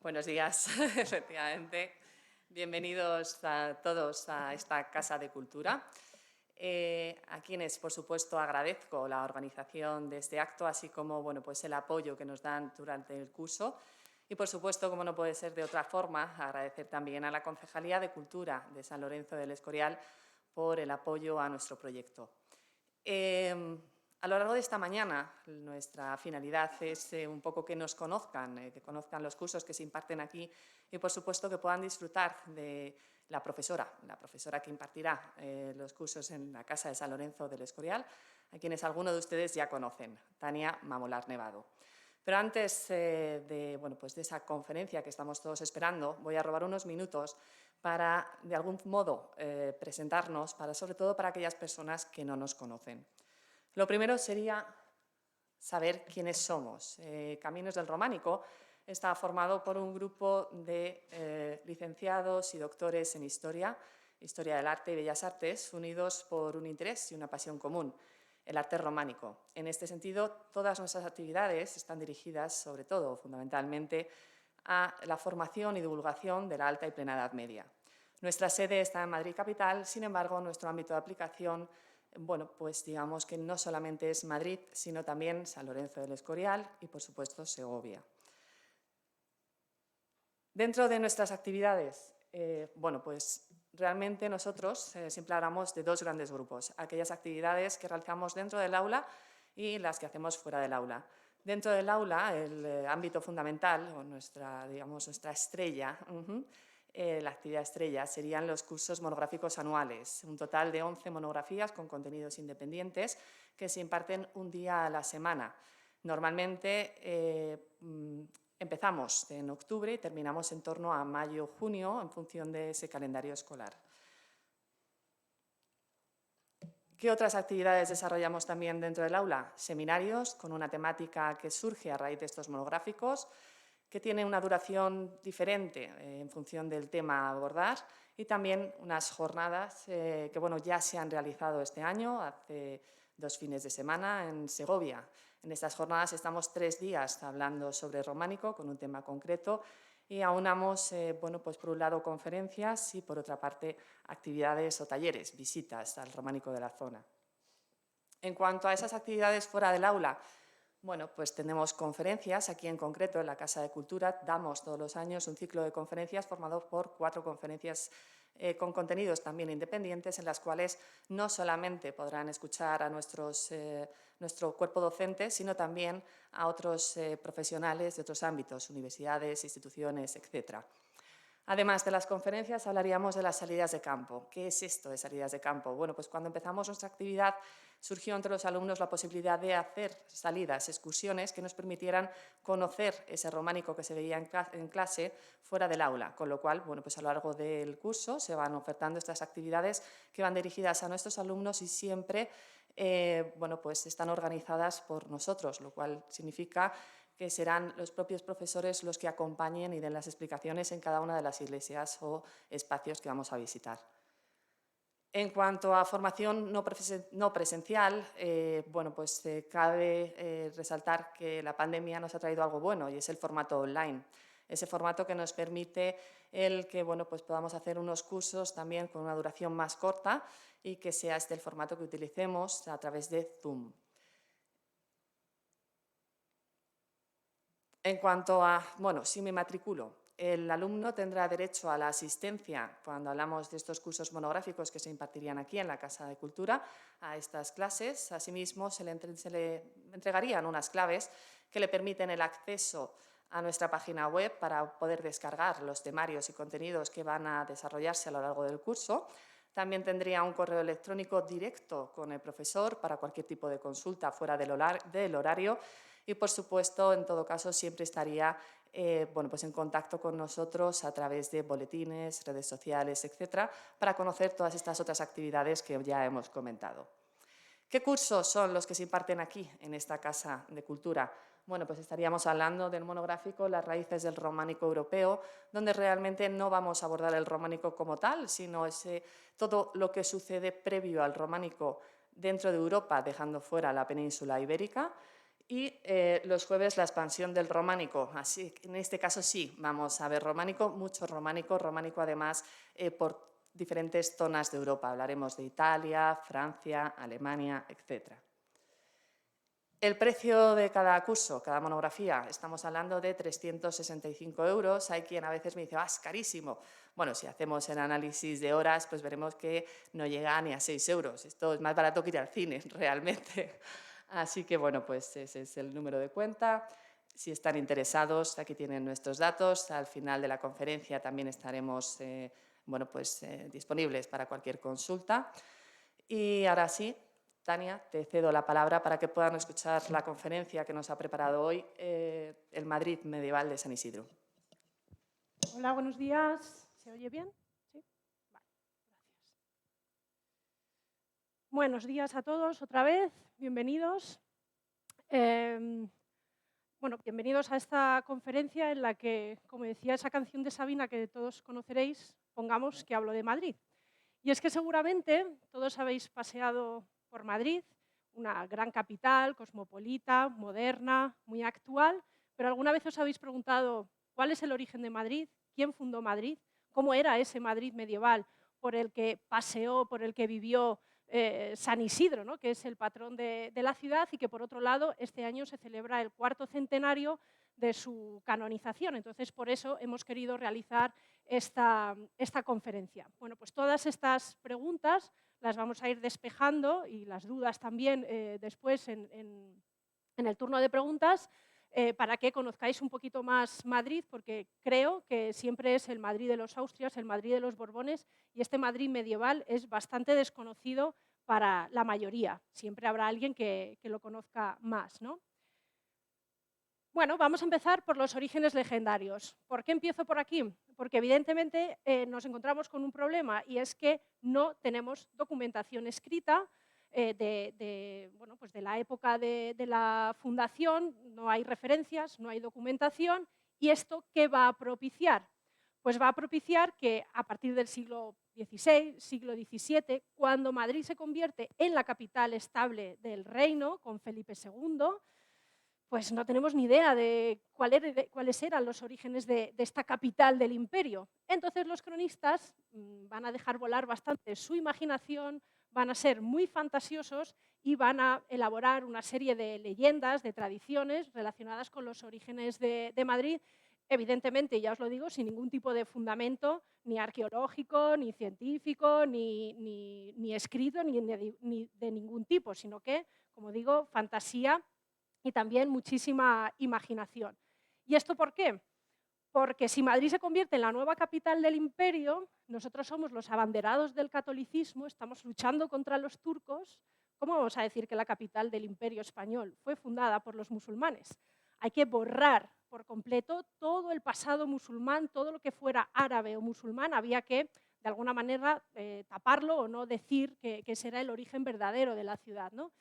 Buenos días, efectivamente. Bienvenidos a todos a esta Casa de Cultura, a quienes, por supuesto, agradezco la organización de este acto, así como pues el apoyo que nos dan durante el curso. Y, por supuesto, como no puede ser de otra forma, agradecer también a la Concejalía de Cultura de San Lorenzo del Escorial por el apoyo a nuestro proyecto. A lo largo de esta mañana, nuestra finalidad es un poco que nos conozcan, que conozcan los cursos que se imparten aquí y, por supuesto, que puedan disfrutar de la profesora que impartirá los cursos en la Casa de San Lorenzo del Escorial, a quienes algunos de ustedes ya conocen, Tania Mamolar Nevado. Pero antes de esa conferencia que estamos todos esperando, voy a robar unos minutos para, de algún modo, presentarnos, sobre todo para aquellas personas que no nos conocen. Lo primero sería saber quiénes somos. Caminos del Románico está formado por un grupo de licenciados y doctores en Historia del Arte y Bellas Artes, unidos por un interés y una pasión común, el arte románico. En este sentido, todas nuestras actividades están dirigidas, sobre todo, fundamentalmente, a la formación y divulgación de la Alta y Plena Edad Media. Nuestra sede está en Madrid capital, sin embargo, nuestro ámbito de aplicación pues digamos que no solamente es Madrid, sino también San Lorenzo del Escorial y, por supuesto, Segovia. Dentro de nuestras actividades, pues realmente nosotros siempre hablamos de dos grandes grupos, aquellas actividades que realizamos dentro del aula y las que hacemos fuera del aula. Dentro del aula, el ámbito fundamental, o nuestra estrella, la actividad estrella, serían los cursos monográficos anuales, un total de 11 monografías con contenidos independientes que se imparten un día a la semana. Normalmente empezamos en octubre y terminamos en torno a mayo-junio en función de ese calendario escolar. ¿Qué otras actividades desarrollamos también dentro del aula? Seminarios con una temática que surge a raíz de estos monográficos, que tiene una duración diferente en función del tema a abordar, y también unas jornadas que ya se han realizado este año, hace 2 fines de semana, en Segovia. En estas jornadas estamos 3 días hablando sobre románico con un tema concreto y aunamos, pues por un lado conferencias y por otra parte actividades o talleres, visitas al románico de la zona. En cuanto a esas actividades fuera del aula, pues tenemos conferencias, aquí en concreto en la Casa de Cultura damos todos los años un ciclo de conferencias formado por 4 conferencias con contenidos también independientes, en las cuales no solamente podrán escuchar a nuestro cuerpo docente, sino también a otros profesionales de otros ámbitos, universidades, instituciones, etc. Además de las conferencias, hablaríamos de las salidas de campo. ¿Qué es esto de salidas de campo? Pues cuando empezamos nuestra actividad surgió entre los alumnos la posibilidad de hacer salidas, excursiones que nos permitieran conocer ese románico que se veía en clase fuera del aula, con lo cual, pues a lo largo del curso se van ofertando estas actividades que van dirigidas a nuestros alumnos y siempre pues están organizadas por nosotros, lo cual significa que serán los propios profesores los que acompañen y den las explicaciones en cada una de las iglesias o espacios que vamos a visitar. En cuanto a formación no presencial, pues cabe resaltar que la pandemia nos ha traído algo bueno y es el formato online. Ese formato que nos permite el que pues podamos hacer unos cursos también con una duración más corta y que sea este el formato que utilicemos a través de Zoom. En cuanto a, si me matriculo, el alumno tendrá derecho a la asistencia cuando hablamos de estos cursos monográficos que se impartirían aquí en la Casa de Cultura a estas clases. Asimismo, se le entregarían unas claves que le permiten el acceso a nuestra página web para poder descargar los temarios y contenidos que van a desarrollarse a lo largo del curso. También tendría un correo electrónico directo con el profesor para cualquier tipo de consulta fuera del horario. Y, por supuesto, en todo caso, siempre estaría pues en contacto con nosotros a través de boletines, redes sociales, etcétera, para conocer todas estas otras actividades que ya hemos comentado. ¿Qué cursos son los que se imparten aquí, en esta Casa de Cultura? Pues estaríamos hablando del monográfico Las raíces del románico europeo, donde realmente no vamos a abordar el románico como tal, sino todo lo que sucede previo al románico dentro de Europa, dejando fuera la península ibérica. Y los jueves la expansión del románico, así en este caso sí, vamos a ver románico, mucho románico, románico además por diferentes zonas de Europa. Hablaremos de Italia, Francia, Alemania, etc. El precio de cada curso, cada monografía, estamos hablando de 365 euros. Hay quien a veces me dice, es carísimo. Bueno, si hacemos el análisis de horas, pues veremos que no llega ni a 6 euros. Esto es más barato que ir al cine, realmente. Así que, bueno, pues ese es el número de cuenta. Si están interesados, aquí tienen nuestros datos. Al final de la conferencia también estaremos disponibles para cualquier consulta. Y ahora sí, Tania, te cedo la palabra para que puedan escuchar la conferencia que nos ha preparado hoy el Madrid medieval de San Isidro. Hola, buenos días. ¿Se oye bien? ¿Sí? Vale, gracias. Buenos días a todos otra vez. Bienvenidos. Bienvenidos a esta conferencia en la que, como decía esa canción de Sabina que todos conoceréis, pongamos que hablo de Madrid. Y es que seguramente todos habéis paseado por Madrid, una gran capital, cosmopolita, moderna, muy actual, pero ¿alguna vez os habéis preguntado cuál es el origen de Madrid? ¿Quién fundó Madrid? ¿Cómo era ese Madrid medieval por el que paseó, por el que vivió San Isidro, ¿no? Que es el patrón de la ciudad y que, por otro lado, este año se celebra el 4º centenario de su canonización? Entonces, por eso hemos querido realizar esta conferencia. Bueno, pues todas estas preguntas las vamos a ir despejando y las dudas también después en el turno de preguntas para que conozcáis un poquito más Madrid, porque creo que siempre es el Madrid de los Austrias, el Madrid de los Borbones, y este Madrid medieval es bastante desconocido para la mayoría. Siempre habrá alguien que lo conozca más, ¿no? Bueno, vamos a empezar por los orígenes legendarios. ¿Por qué empiezo por aquí? Porque evidentemente nos encontramos con un problema y es que no tenemos documentación escrita de la época de la fundación, no hay referencias, no hay documentación. ¿Y esto qué va a propiciar? Pues va a propiciar que a partir del siglo XVI, siglo XVII, cuando Madrid se convierte en la capital estable del reino con Felipe II, pues no tenemos ni idea de cuáles eran los orígenes de esta capital del imperio. Entonces los cronistas van a dejar volar bastante su imaginación, van a ser muy fantasiosos y van a elaborar una serie de leyendas, de tradiciones relacionadas con los orígenes de Madrid, evidentemente, ya os lo digo, sin ningún tipo de fundamento, ni arqueológico, ni científico, ni escrito, ni de ningún tipo, sino que, como digo, fantasía y también muchísima imaginación. ¿Y esto por qué? Porque si Madrid se convierte en la nueva capital del imperio, nosotros somos los abanderados del catolicismo, estamos luchando contra los turcos. ¿Cómo vamos a decir que la capital del imperio español fue fundada por los musulmanes? Hay que borrar por completo todo el pasado musulmán, todo lo que fuera árabe o musulmán, había que de alguna manera taparlo o no decir que ese era el origen verdadero de la ciudad, ¿no?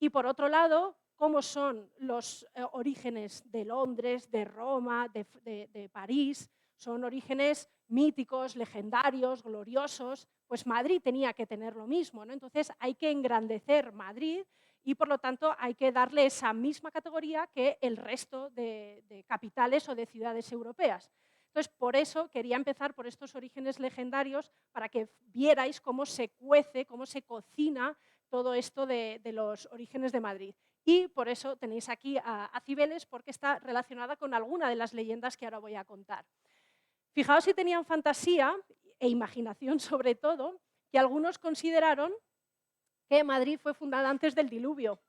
Y por otro lado, ¿cómo son los orígenes de Londres, de Roma, de París? Son orígenes míticos, legendarios, gloriosos. Pues Madrid tenía que tener lo mismo, ¿no? Entonces hay que engrandecer Madrid y por lo tanto hay que darle esa misma categoría que el resto de capitales o de ciudades europeas. Entonces, por eso quería empezar por estos orígenes legendarios para que vierais cómo se cuece, cómo se cocina todo esto de los orígenes de Madrid. Y por eso tenéis aquí a Cibeles, porque está relacionada con alguna de las leyendas que ahora voy a contar. Fijaos si tenían fantasía e imaginación sobre todo, que algunos consideraron que Madrid fue fundada antes del diluvio.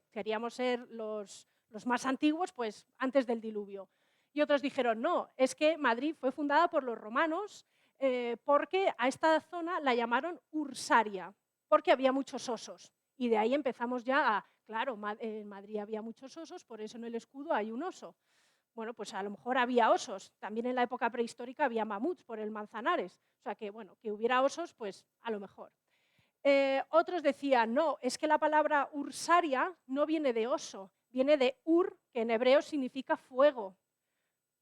Queríamos ser los más antiguos, pues antes del diluvio. Y otros dijeron, no, es que Madrid fue fundada por los romanos porque a esta zona la llamaron Ursaria, porque había muchos osos. Y de ahí empezamos ya a, claro, en Madrid había muchos osos, por eso en el escudo hay un oso. Bueno, pues a lo mejor había osos. También en la época prehistórica había mamuts por el Manzanares. O sea que, bueno, que hubiera osos, pues a lo mejor. Otros decían, no, es que la palabra ursaria no viene de oso, viene de ur, que en hebreo significa fuego.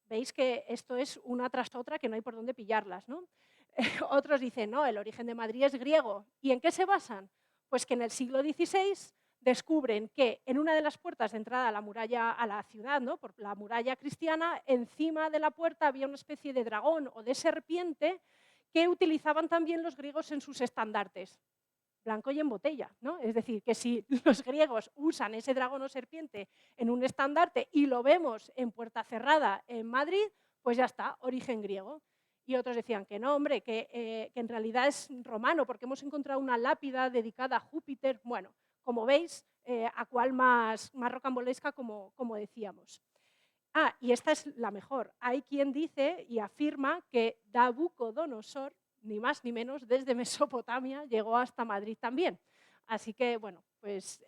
Veis que esto es una tras otra que no hay por dónde pillarlas, ¿no? Otros dicen, no, el origen de Madrid es griego. ¿Y en qué se basan? Pues que en el siglo XVI descubren que en una de las puertas de entrada a la muralla, a la ciudad, ¿no? Por la muralla cristiana, encima de la puerta había una especie de dragón o de serpiente que utilizaban también los griegos en sus estandartes, blanco y en botella, ¿no? Es decir, que si los griegos usan ese dragón o serpiente en un estandarte y lo vemos en Puerta Cerrada en Madrid, pues ya está, origen griego. Y otros decían que no, hombre, que en realidad es romano, porque hemos encontrado una lápida dedicada a Júpiter. Bueno, como veis, a cuál más rocambolesca, como decíamos. Ah, y esta es la mejor. Hay quien dice y afirma que Nabucodonosor, ni más ni menos, desde Mesopotamia llegó hasta Madrid también. Así que, bueno, pues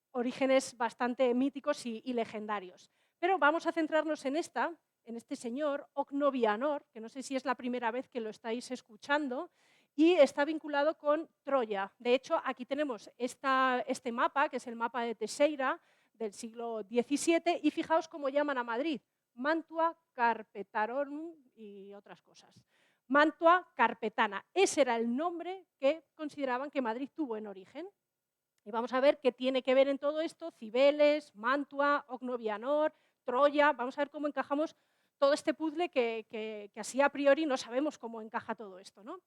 orígenes bastante míticos y legendarios. Pero vamos a centrarnos en este señor, Ocnovianor, que no sé si es la primera vez que lo estáis escuchando, y está vinculado con Troya. De hecho, aquí tenemos este mapa, que es el mapa de Teixeira, del siglo XVII, y fijaos cómo llaman a Madrid, Mantua Carpetaronum y otras cosas. Mantua Carpetana, ese era el nombre que consideraban que Madrid tuvo en origen. Y vamos a ver qué tiene que ver en todo esto, Cibeles, Mantua, Ocnovianor, Troya, vamos a ver cómo encajamos todo este puzzle que así a priori no sabemos cómo encaja todo esto, ¿no?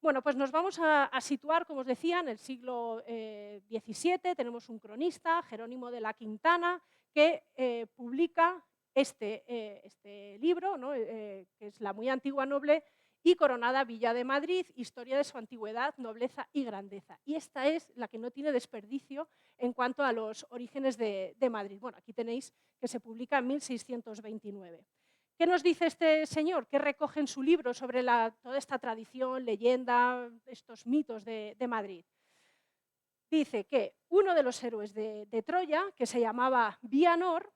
Bueno, pues nos vamos a situar, como os decía, en el siglo XVII. Tenemos un cronista, Jerónimo de la Quintana, que publica este libro, ¿no? Que es La muy antigua noble y coronada Villa de Madrid, historia de su antigüedad, nobleza y grandeza. Y esta es la que no tiene desperdicio en cuanto a los orígenes de Madrid. Bueno, aquí tenéis que se publica en 1629. ¿Qué nos dice este señor? ¿Qué recoge en su libro sobre toda esta tradición, leyenda, estos mitos de Madrid? Dice que uno de los héroes de Troya, que se llamaba Bianor,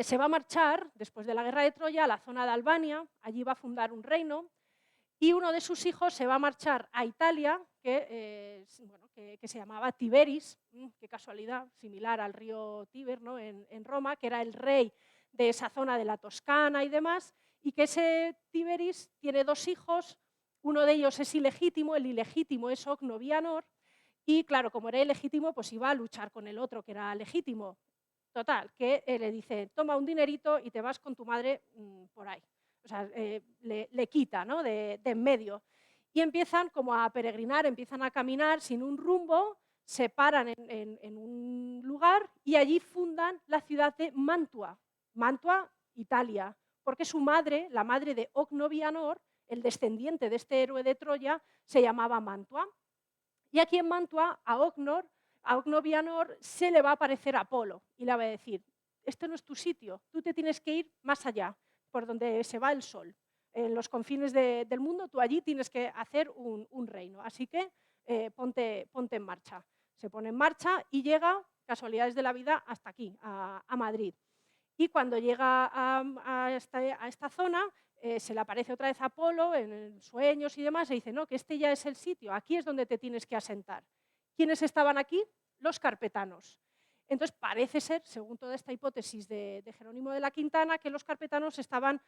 se va a marchar, después de la guerra de Troya, a la zona de Albania, allí va a fundar un reino, y uno de sus hijos se va a marchar a Italia, que se llamaba Tiberis, qué casualidad, similar al río Tíber, ¿no? en Roma, que era el rey de esa zona de la Toscana y demás, y que ese Tiberis tiene dos hijos, uno de ellos es ilegítimo, el ilegítimo es Ocnovianor, y claro, como era ilegítimo, pues iba a luchar con el otro que era legítimo. Total, que le dice, toma un dinerito y te vas con tu madre por ahí. O sea, le quita, ¿no? de en medio. Y empiezan como a peregrinar, empiezan a caminar sin un rumbo, se paran en un lugar y allí fundan la ciudad de Mantua. Mantua, Italia, porque su madre, la madre de Ocnovianor, el descendiente de este héroe de Troya, se llamaba Mantua. Y aquí en Mantua, a Ocnovianor se le va a aparecer Apolo y le va a decir, este no es tu sitio, tú te tienes que ir más allá, por donde se va el sol. En los confines del mundo, tú allí tienes que hacer un reino. Así que ponte en marcha. Se pone en marcha y llega, casualidades de la vida, hasta aquí, a Madrid. Y cuando llega a esta zona, se le aparece otra vez Apolo en sueños y demás, y dice, no, que este ya es el sitio, aquí es donde te tienes que asentar. ¿Quiénes estaban aquí? Los carpetanos. Entonces, parece ser, según toda esta hipótesis de Jerónimo de la Quintana, que los carpetanos estaban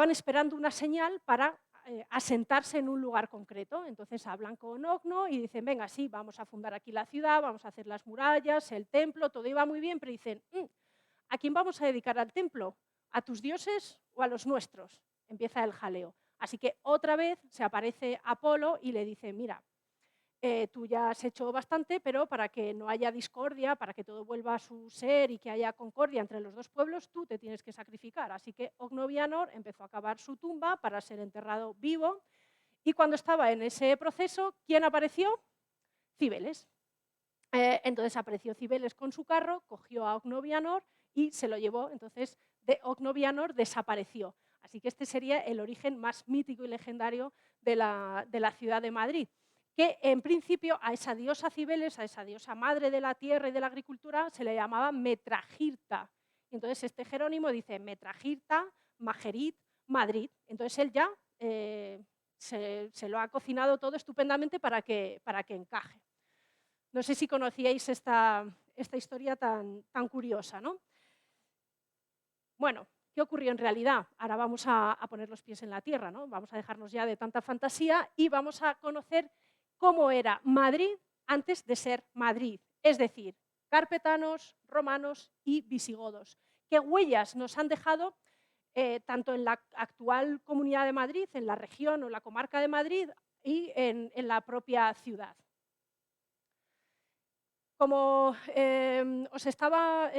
esperando una señal para asentarse en un lugar concreto. Entonces hablan con Ocno y dicen, venga, sí, vamos a fundar aquí la ciudad, vamos a hacer las murallas, el templo, todo iba muy bien, pero dicen, ¿a quién vamos a dedicar al templo? ¿A tus dioses o a los nuestros? Empieza el jaleo. Así que otra vez se aparece Apolo y le dice, mira, tú ya has hecho bastante, pero para que no haya discordia, para que todo vuelva a su ser y que haya concordia entre los dos pueblos, tú te tienes que sacrificar. Así que Ocnovianor empezó a cavar su tumba para ser enterrado vivo y cuando estaba en ese proceso, ¿quién apareció? Cibeles. Entonces apareció Cibeles con su carro, cogió a Ocnovianor y se lo llevó. Entonces de Ocnovianor desapareció. Así que este sería el origen más mítico y legendario de la ciudad de Madrid, que en principio a esa diosa Cibeles, a esa diosa madre de la tierra y de la agricultura, se le llamaba Metragirta. Y entonces este Jerónimo dice Metragirta, Majerit, Madrid. Entonces él ya se lo ha cocinado todo estupendamente para que encaje. No sé si conocíais esta historia tan curiosa, ¿no? Bueno, ¿qué ocurrió en realidad? Ahora vamos a poner los pies en la tierra, ¿no? Vamos a dejarnos ya de tanta fantasía y vamos a conocer cómo era Madrid antes de ser Madrid, es decir, carpetanos, romanos y visigodos. ¿Qué huellas nos han dejado tanto en la actual Comunidad de Madrid, en la región o la comarca de Madrid y en la propia ciudad? Como os estaba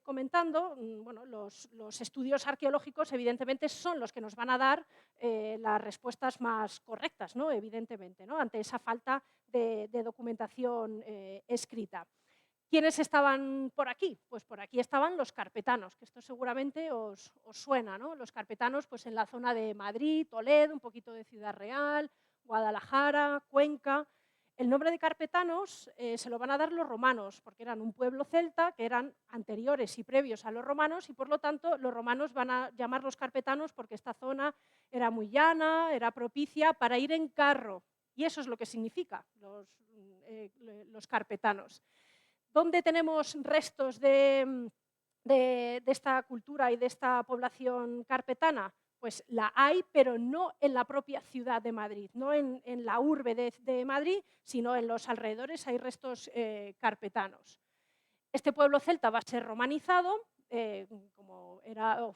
comentando, bueno, los estudios arqueológicos evidentemente son los que nos van a dar las respuestas más correctas, ¿no? Evidentemente, ¿no? Ante esa falta de documentación escrita. ¿Quiénes estaban por aquí? Pues por aquí estaban los carpetanos, que esto seguramente os suena, ¿no? Los carpetanos pues en la zona de Madrid, Toledo, un poquito de Ciudad Real, Guadalajara, Cuenca. El nombre de carpetanos se lo van a dar los romanos, porque eran un pueblo celta que eran anteriores y previos a los romanos y por lo tanto los romanos van a llamarlos carpetanos porque esta zona era muy llana, era propicia para ir en carro. Y eso es lo que significa los carpetanos. ¿Dónde tenemos restos de esta cultura y de esta población carpetana? Pues la hay, pero no en la propia ciudad de Madrid, no en la urbe de Madrid, sino en los alrededores hay restos carpetanos. Este pueblo celta va a ser romanizado, como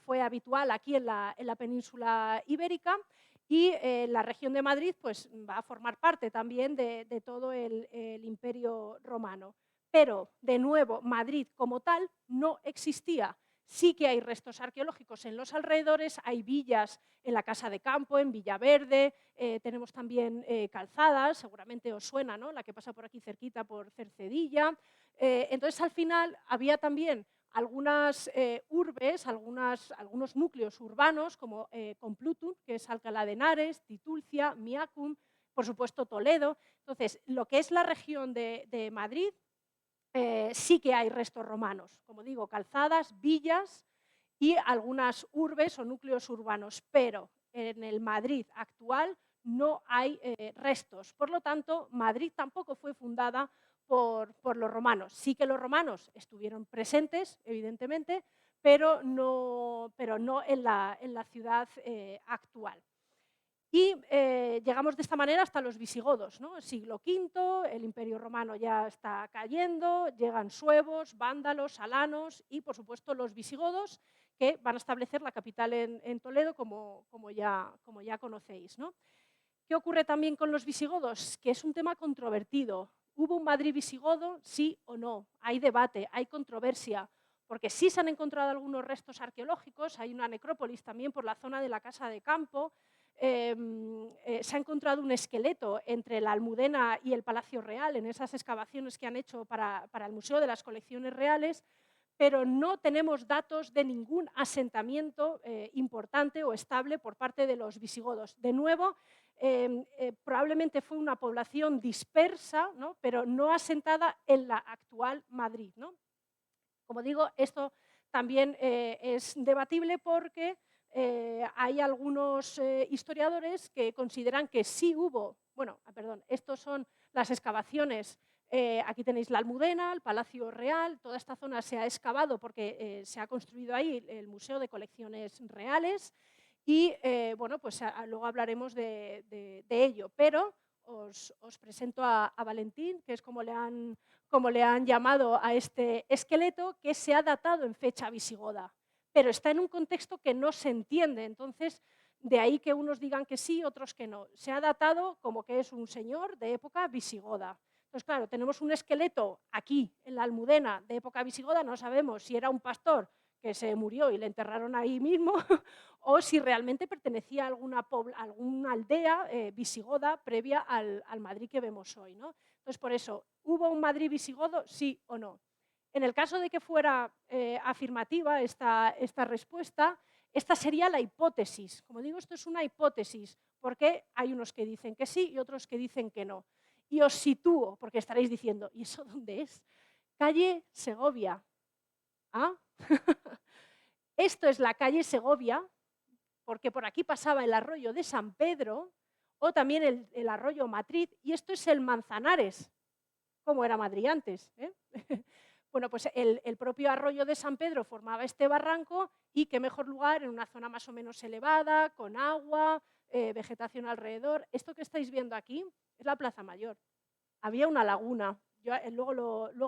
fue habitual aquí en la península ibérica, y la región de Madrid pues, va a formar parte también de todo el Imperio Romano. Pero, de nuevo, Madrid como tal no existía. Sí que hay restos arqueológicos en los alrededores, hay villas en la Casa de Campo, en Villaverde, tenemos también calzadas, seguramente os suena, ¿no? La que pasa por aquí cerquita, por Cercedilla. Entonces, al final, había también algunas urbes, algunos núcleos urbanos, como Complutum, que es Alcalá de Henares, Titulcia, Miacum, por supuesto Toledo. Entonces, lo que es la región de Madrid, sí que hay restos romanos, como digo, calzadas, villas y algunas urbes o núcleos urbanos, pero en el Madrid actual no hay restos. Por lo tanto, Madrid tampoco fue fundada por los romanos. Sí que los romanos estuvieron presentes, evidentemente, pero no en la ciudad actual. Y llegamos de esta manera hasta los visigodos, ¿no? Siglo V, el Imperio Romano ya está cayendo, llegan suevos, vándalos, alanos y, por supuesto, los visigodos, que van a establecer la capital en Toledo, como ya conocéis, ¿no? ¿Qué ocurre también con los visigodos? Que es un tema controvertido. ¿Hubo un Madrid visigodo? Sí o no. Hay debate, hay controversia, porque sí se han encontrado algunos restos arqueológicos, hay una necrópolis también por la zona de la Casa de Campo, se ha encontrado un esqueleto entre la Almudena y el Palacio Real en esas excavaciones que han hecho para el Museo de las Colecciones Reales, pero no tenemos datos de ningún asentamiento importante o estable por parte de los visigodos. De nuevo, probablemente fue una población dispersa, ¿no? Pero no asentada en la actual Madrid, ¿no? Como digo, esto también es debatible porque hay algunos historiadores que consideran que sí hubo, bueno, perdón, estos son las excavaciones, aquí tenéis la Almudena, el Palacio Real, toda esta zona se ha excavado porque se ha construido ahí el Museo de Colecciones Reales y, bueno, pues luego hablaremos de ello, pero os presento a Valentín, que es como le han llamado a este esqueleto, que se ha datado en fecha visigoda, pero está en un contexto que no se entiende, entonces de ahí que unos digan que sí, otros que no. Se ha datado como que es un señor de época visigoda. Entonces, claro, tenemos un esqueleto aquí, en la Almudena, de época visigoda, no sabemos si era un pastor que se murió y le enterraron ahí mismo, o si realmente pertenecía a alguna aldea visigoda previa al Madrid que vemos hoy, ¿no? Entonces, por eso, ¿hubo un Madrid visigodo? Sí o no. En el caso de que fuera afirmativa esta respuesta, esta sería la hipótesis. Como digo, esto es una hipótesis, porque hay unos que dicen que sí y otros que dicen que no. Y os sitúo, porque estaréis diciendo, ¿y eso dónde es? Calle Segovia. ¿Ah? Esto es la calle Segovia, porque por aquí pasaba el arroyo de San Pedro o también el arroyo Matriz, y esto es el Manzanares, como era Madrid antes. Bueno, pues el propio arroyo de San Pedro formaba este barranco y qué mejor lugar en una zona más o menos elevada, con agua, vegetación alrededor. Esto que estáis viendo aquí es la Plaza Mayor. Había una laguna, luego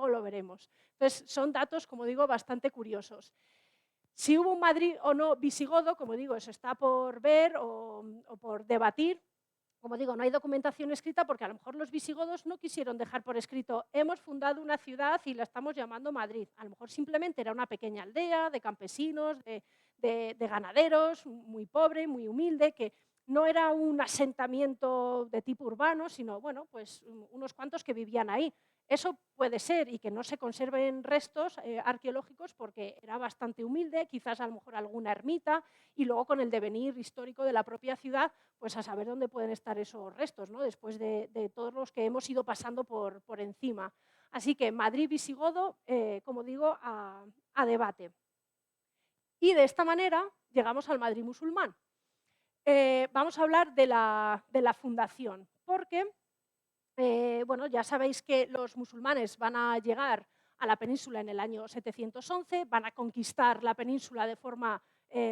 lo veremos. Entonces, son datos, como digo, bastante curiosos. Si hubo un Madrid o no visigodo, como digo, eso está por ver o por debatir. Como digo, no hay documentación escrita porque a lo mejor los visigodos no quisieron dejar por escrito hemos fundado una ciudad y la estamos llamando Madrid. A lo mejor simplemente era una pequeña aldea de campesinos, de ganaderos, muy pobre, muy humilde, que no era un asentamiento de tipo urbano, sino bueno, pues unos cuantos que vivían ahí. Eso puede ser y que no se conserven restos arqueológicos porque era bastante humilde, quizás a lo mejor alguna ermita, y luego con el devenir histórico de la propia ciudad, pues a saber dónde pueden estar esos restos, ¿no? Después de todos los que hemos ido pasando por encima. Así que Madrid visigodo, como digo, a debate. Y de esta manera llegamos al Madrid musulmán. Vamos a hablar de la fundación, porque bueno, ya sabéis que los musulmanes van a llegar a la península en el año 711, van a conquistar la península de forma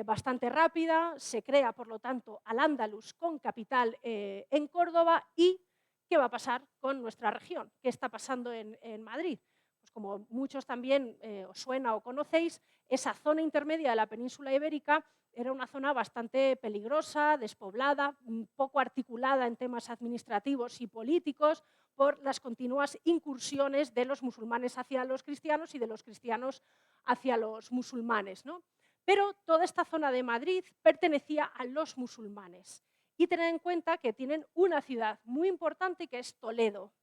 bastante rápida, se crea, por lo tanto, Al-Ándalus con capital en Córdoba. ¿Y qué va a pasar con nuestra región? ¿Qué está pasando en Madrid? Pues como muchos también os suena o conocéis, esa zona intermedia de la península ibérica era una zona bastante peligrosa, despoblada, poco articulada en temas administrativos y políticos por las continuas incursiones de los musulmanes hacia los cristianos y de los cristianos hacia los musulmanes, ¿no? Pero toda esta zona de Madrid pertenecía a los musulmanes. Y tened en cuenta que tienen una ciudad muy importante que es Toledo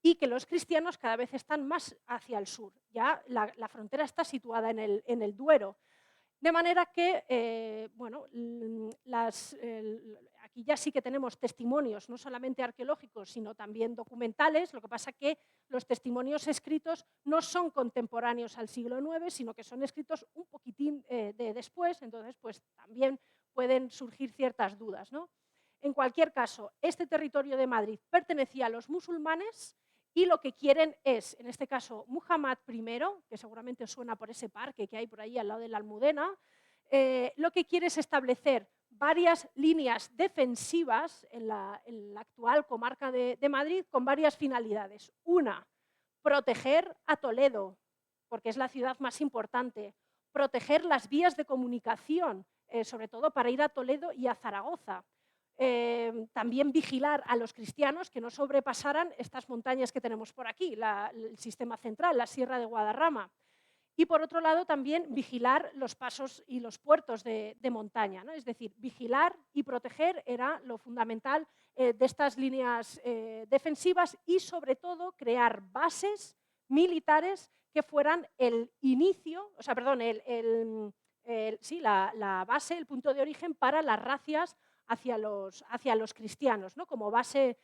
y que los cristianos cada vez están más hacia el sur. Ya la frontera está situada en el Duero. De manera que, bueno, aquí ya sí que tenemos testimonios, no solamente arqueológicos, sino también documentales. Lo que pasa es que los testimonios escritos no son contemporáneos al siglo IX, sino que son escritos un poquitín después, entonces pues también pueden surgir ciertas dudas, ¿no? En cualquier caso, este territorio de Madrid pertenecía a los musulmanes y lo que quieren es, en este caso, Muhammad I, que seguramente os suena por ese parque que hay por ahí al lado de la Almudena, lo que quiere es establecer varias líneas defensivas en la actual comarca de Madrid con varias finalidades. Una, proteger a Toledo, porque es la ciudad más importante, proteger las vías de comunicación, sobre todo para ir a Toledo y a Zaragoza. También vigilar a los cristianos que no sobrepasaran estas montañas que tenemos por aquí, el sistema central, la Sierra de Guadarrama. Y por otro lado también vigilar los pasos y los puertos de montaña, ¿no? Es decir, vigilar y proteger era lo fundamental de estas líneas defensivas y sobre todo crear bases militares que fueran el inicio, o sea, perdón, la base, el punto de origen para las racias hacia los cristianos, ¿no? Como base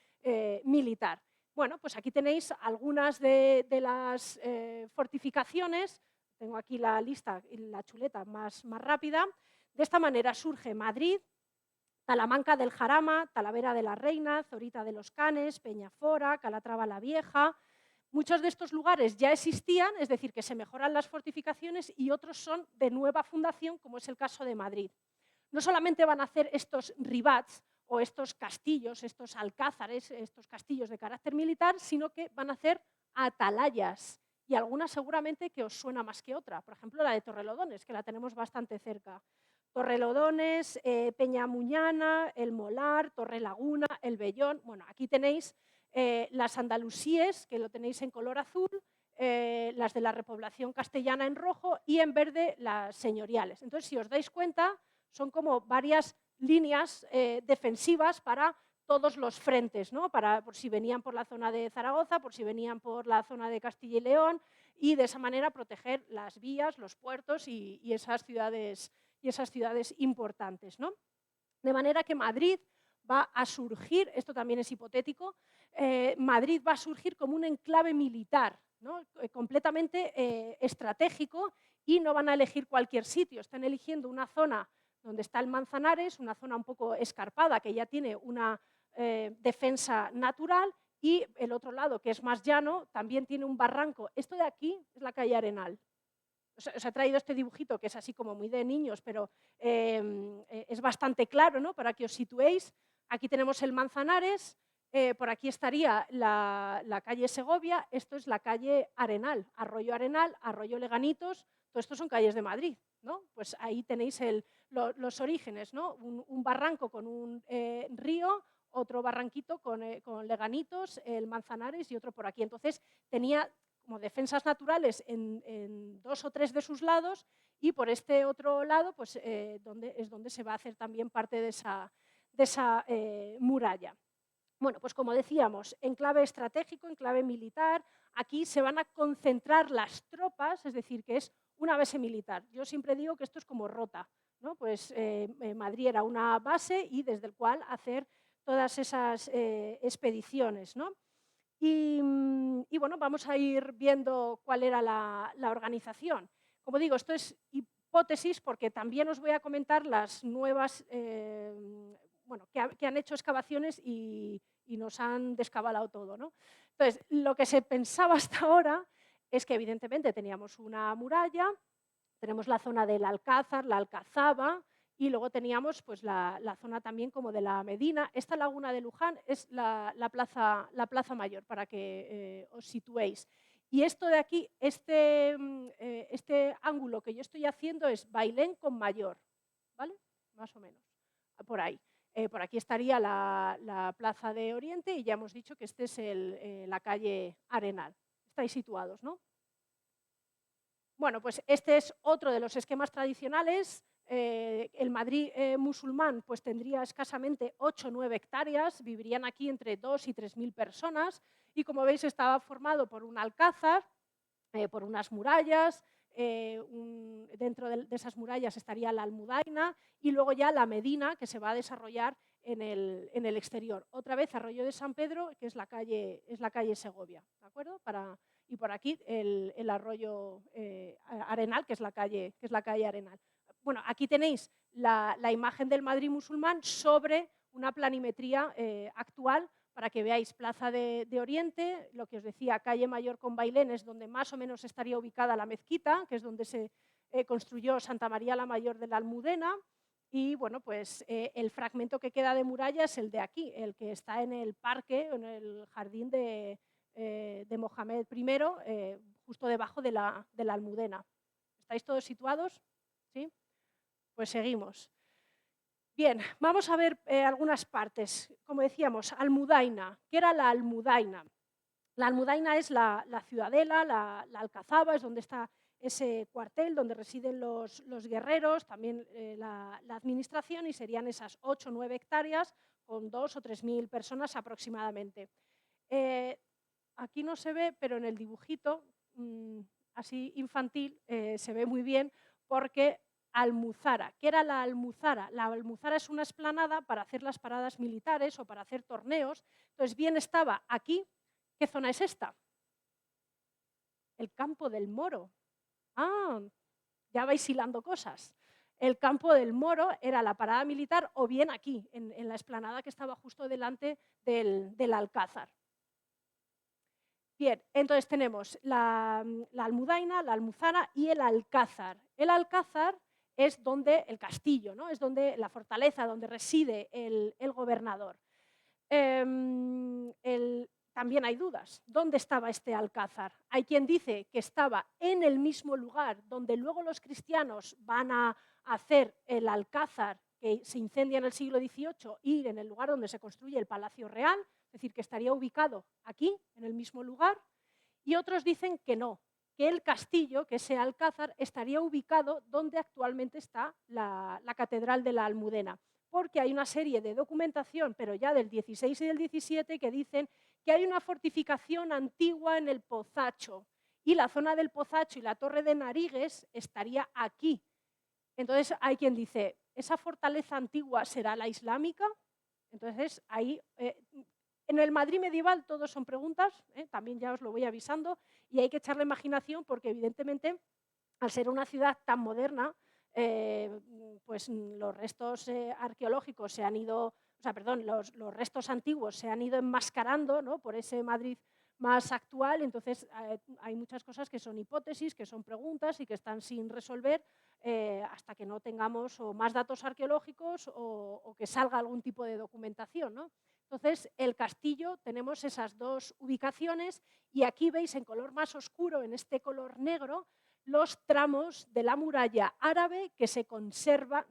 militar. Bueno, pues aquí tenéis algunas de las fortificaciones. Tengo aquí la lista y la chuleta más rápida. De esta manera surge Madrid, Talamanca del Jarama, Talavera de la Reina, Zorita de los Canes, Peñafora, Calatrava la Vieja. Muchos de estos lugares ya existían, es decir, que se mejoran las fortificaciones, y otros son de nueva fundación, como es el caso de Madrid. No solamente van a hacer estos ribats o estos castillos, estos alcázares, estos castillos de carácter militar, sino que van a hacer atalayas, y alguna seguramente que os suena más que otra. Por ejemplo, la de Torrelodones, que la tenemos bastante cerca. Torrelodones, Peñamuñana, El Molar, Torrelaguna, El Vellón. Bueno, aquí tenéis las andalusíes, que lo tenéis en color azul, las de la repoblación castellana en rojo y en verde las señoriales. Entonces, si os dais cuenta, son como varias líneas defensivas para todos los frentes, ¿no? Por si venían por la zona de Zaragoza, por si venían por la zona de Castilla y León, y de esa manera proteger las vías, los puertos y esas ciudades importantes, ¿no? De manera que Madrid va a surgir, esto también es hipotético, Madrid va a surgir como un enclave militar, ¿no? Completamente estratégico, y no van a elegir cualquier sitio, están eligiendo una zona donde está el Manzanares, una zona un poco escarpada que ya tiene una defensa natural, y el otro lado, que es más llano, también tiene un barranco. Esto de aquí es la calle Arenal. os he traído este dibujito que es así como muy de niños, pero es bastante claro, ¿no? Para que os situéis. Aquí tenemos el Manzanares, por aquí estaría la calle Segovia, esto es la calle Arenal, Arroyo Leganitos, todo esto son calles de Madrid, ¿no? Pues ahí tenéis los orígenes, ¿no? Un barranco con un río, otro barranquito con Leganitos, el Manzanares y otro por aquí. Entonces tenía como defensas naturales en 2 o 3 de sus lados, y por este otro lado pues, es donde se va a hacer también parte de esa muralla. Bueno, pues como decíamos, enclave estratégico, enclave militar, aquí se van a concentrar las tropas, es decir, que es una base militar. Yo siempre digo que esto es como Rota, ¿no? Pues Madrid era una base y desde el cual hacer todas esas expediciones, ¿no? Y bueno, vamos a ir viendo cuál era la organización. Como digo, esto es hipótesis porque también os voy a comentar las nuevas, bueno, que han hecho excavaciones y nos han descabalado todo, ¿no? Entonces, lo que se pensaba hasta ahora es que evidentemente teníamos una muralla, tenemos la zona del Alcázar, la Alcazaba, y luego teníamos pues, la zona también como de la Medina. Esta laguna de Luján es la plaza Mayor, para que os situéis. Y esto de aquí, este ángulo que yo estoy haciendo es Bailén con Mayor, ¿vale? Más o menos, por ahí. Por aquí estaría la plaza de Oriente y ya hemos dicho que este es la calle Arenal. Estáis situados, ¿no? Bueno, pues este es otro de los esquemas tradicionales. El Madrid musulmán pues tendría escasamente 8 o 9 hectáreas, vivirían aquí entre 2 y 3.000 personas y como veis estaba formado por un alcázar, por unas murallas, dentro de esas murallas estaría la Almudaina y luego ya la Medina que se va a desarrollar en el exterior. Otra vez Arroyo de San Pedro, que es la calle Segovia, ¿de acuerdo? Y por aquí el arroyo Arenal, que es la calle Arenal. Bueno, aquí tenéis la imagen del Madrid musulmán sobre una planimetría actual para que veáis Plaza de Oriente, lo que os decía, calle Mayor con Bailén es donde más o menos estaría ubicada la mezquita, que es donde se construyó Santa María la Mayor de la Almudena, y bueno, pues el fragmento que queda de muralla es el de aquí, el que está en el parque, en el jardín de Mohamed I, justo debajo de la Almudena. ¿Estáis todos situados? ¿Sí? Pues seguimos. Bien, vamos a ver algunas partes. Como decíamos, Almudaina. ¿Qué era la Almudaina? La Almudaina es la ciudadela, la alcazaba, es donde está ese cuartel, donde residen los guerreros, también la administración, y serían esas 8 o 9 hectáreas con 2 o 3.000 personas aproximadamente. Aquí no se ve, pero en el dibujito, así infantil, se ve muy bien porque Almuzara. ¿Qué era la Almuzara? La Almuzara es una explanada para hacer las paradas militares o para hacer torneos. Entonces, bien estaba aquí. ¿Qué zona es esta? El campo del Moro. Ah, ya vais hilando cosas. El campo del Moro era la parada militar o bien aquí, en la explanada que estaba justo delante del Alcázar. Bien, entonces tenemos la Almudaina, la Almuzara y el Alcázar. El Alcázar es donde el castillo, ¿no? Es donde la fortaleza, donde reside el gobernador. También hay dudas. ¿Dónde estaba este Alcázar? Hay quien dice que estaba en el mismo lugar donde luego los cristianos van a hacer el Alcázar que se incendia en el siglo XVIII y en el lugar donde se construye el Palacio Real, es decir, que estaría ubicado aquí, en el mismo lugar, y otros dicen que no, que el castillo, que ese Alcázar, estaría ubicado donde actualmente está la Catedral de la Almudena, porque hay una serie de documentación, pero ya del 16 y del 17, que dicen que hay una fortificación antigua en el Pozacho, y la zona del Pozacho y la Torre de Narigues estaría aquí. Entonces hay quien dice, ¿esa fortaleza antigua será la islámica? Entonces ahí, en el Madrid medieval todos son preguntas, también ya os lo voy avisando, y hay que echarle imaginación porque evidentemente al ser una ciudad tan moderna, pues los restos arqueológicos se han ido, o sea, perdón, los restos antiguos se han ido enmascarando, ¿no? Por ese Madrid más actual, entonces hay muchas cosas que son hipótesis, que son preguntas y que están sin resolver hasta que no tengamos o más datos arqueológicos o que salga algún tipo de documentación, ¿no? Entonces, el castillo, tenemos esas dos ubicaciones y aquí veis en color más oscuro, en este color negro, los tramos de la muralla árabe que se conservan,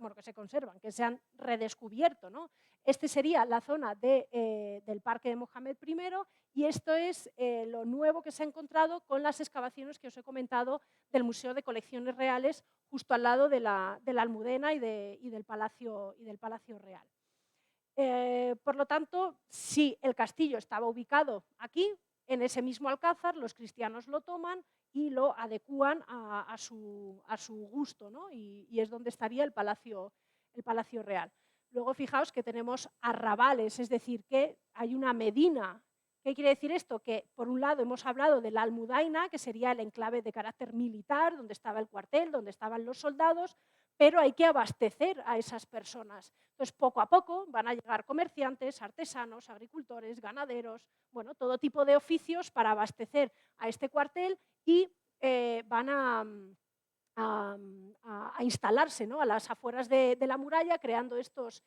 que se han redescubierto, ¿no? Este sería la zona del Parque de Mohamed I y esto es lo nuevo que se ha encontrado con las excavaciones que os he comentado del Museo de Colecciones Reales, justo al lado de la Almudena y del Palacio Real. Por lo tanto, si el castillo estaba ubicado aquí, en ese mismo alcázar, los cristianos lo toman y lo adecúan a su gusto, ¿no? Y es donde estaría el Palacio Real. Luego fijaos que tenemos arrabales, es decir, que hay una medina. ¿Qué quiere decir esto? Que por un lado hemos hablado de la Almudaina, que sería el enclave de carácter militar, donde estaba el cuartel, donde estaban los soldados, pero hay que abastecer a esas personas. Entonces, poco a poco van a llegar comerciantes, artesanos, agricultores, ganaderos, bueno, todo tipo de oficios para abastecer a este cuartel y van a instalarse, ¿no?, a las afueras de la muralla, creando estos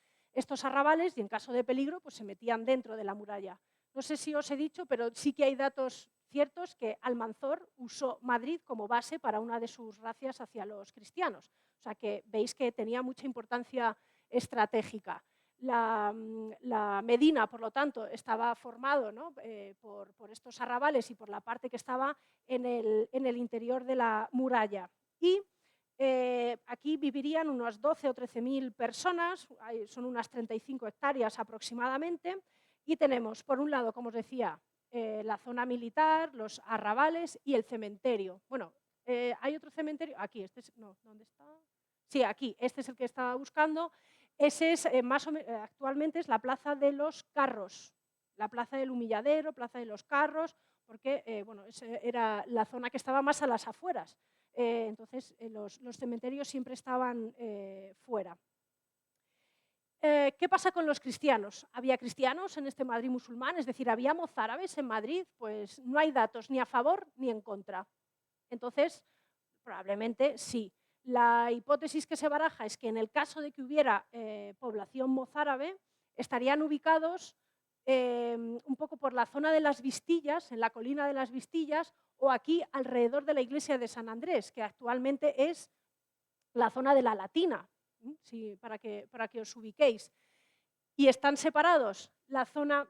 arrabales y en caso de peligro pues se metían dentro de la muralla. No sé si os he dicho, pero sí que hay datos ciertos que Almanzor usó Madrid como base para una de sus razias hacia los cristianos. O sea que veis que tenía mucha importancia estratégica. La Medina, por lo tanto, estaba formado, ¿no?, por estos arrabales y por la parte que estaba en el interior de la muralla. Y aquí vivirían unas 12 o 13.000 personas, son unas 35 hectáreas aproximadamente, y tenemos, por un lado, como os decía, la zona militar, los arrabales y el cementerio. Bueno, hay otro cementerio, aquí, no, ¿dónde está? Sí, aquí, este es el que estaba buscando. Ese es, actualmente es la Plaza de los Carros, la Plaza del Humilladero, Plaza de los Carros, porque bueno, esa era la zona que estaba más a las afueras. Entonces, los cementerios siempre estaban fuera. ¿Qué pasa con los cristianos? ¿Había cristianos en este Madrid musulmán? Es decir, ¿había mozárabes en Madrid? Pues no hay datos ni a favor ni en contra. Entonces, probablemente sí. La hipótesis que se baraja es que en el caso de que hubiera población mozárabe, estarían ubicados un poco por la zona de las Vistillas, en la colina de las Vistillas, o aquí alrededor de la iglesia de San Andrés, que actualmente es la zona de la Latina, sí, para que os ubiquéis. Y están separados la zona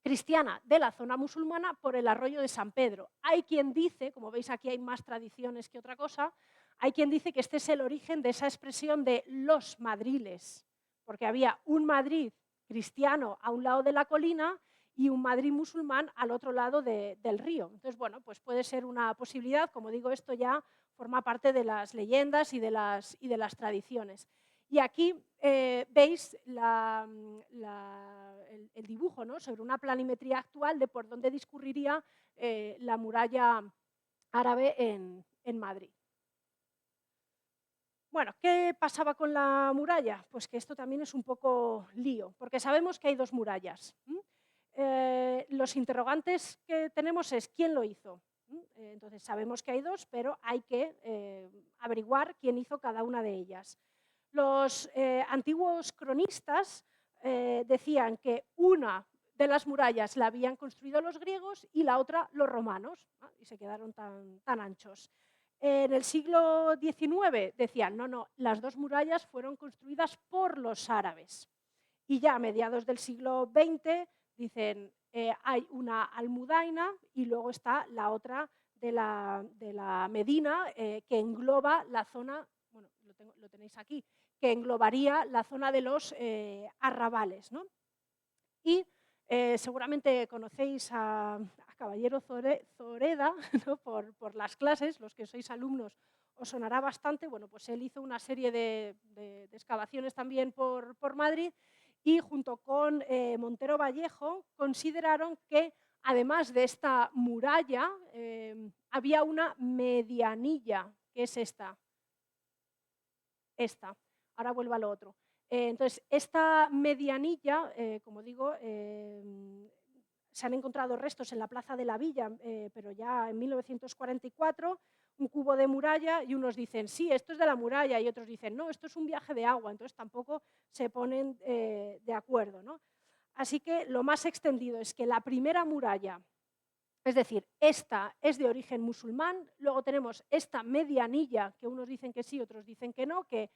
cristiana de la zona musulmana por el arroyo de San Pedro. Hay quien dice, como veis aquí hay más tradiciones que otra cosa, hay quien dice que este es el origen de esa expresión de los madriles, porque había un Madrid cristiano a un lado de la colina y un Madrid musulmán al otro lado del río. Entonces, bueno, pues puede ser una posibilidad, como digo, esto ya forma parte de las leyendas y de las tradiciones. Y aquí veis el dibujo, ¿no?, sobre una planimetría actual de por dónde discurriría la muralla árabe en Madrid. Bueno, ¿qué pasaba con la muralla? Pues que esto también es un poco lío, porque sabemos que hay dos murallas. Los interrogantes que tenemos es ¿quién lo hizo? Entonces sabemos que hay dos, pero hay que averiguar quién hizo cada una de ellas. Los antiguos cronistas decían que una de las murallas la habían construido los griegos y la otra los romanos, ¿no?, y se quedaron tan anchos. En el siglo XIX decían, no, las dos murallas fueron construidas por los árabes. Y ya a mediados del siglo XX dicen, hay una almudaina y luego está la otra de la Medina, que engloba la zona, bueno, lo tenéis aquí, que englobaría la zona de los arrabales, ¿no? Y seguramente conocéis a Caballero Zoreda, ¿no?, por las clases, los que sois alumnos os sonará bastante. Bueno, pues él hizo una serie de excavaciones también por Madrid y junto con Montero Vallejo consideraron que además de esta muralla había una medianilla, que es esta. Ahora vuelvo a lo otro. Entonces, esta medianilla, como digo, se han encontrado restos en la Plaza de la Villa, pero ya en 1944, un cubo de muralla, y unos dicen, sí, esto es de la muralla, y otros dicen, no, esto es un viaje de agua, entonces tampoco se ponen de acuerdo, ¿no? Así que lo más extendido es que la primera muralla, es decir, esta es de origen musulmán, luego tenemos esta medianilla, que unos dicen que sí, otros dicen que no, que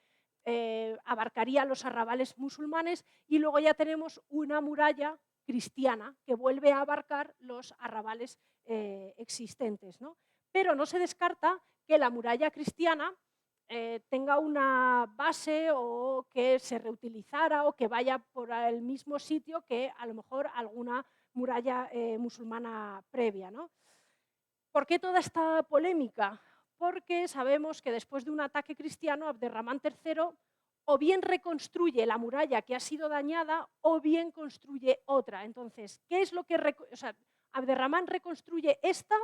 abarcaría los arrabales musulmanes, y luego ya tenemos una muralla cristiana que vuelve a abarcar los arrabales existentes, ¿no? Pero no se descarta que la muralla cristiana tenga una base o que se reutilizara o que vaya por el mismo sitio que a lo mejor alguna muralla musulmana previa, ¿no? ¿Por qué toda esta polémica? Porque sabemos que después de un ataque cristiano, Abderramán III o bien reconstruye la muralla que ha sido dañada o bien construye otra. Entonces, ¿qué es lo que Abderramán reconstruye esta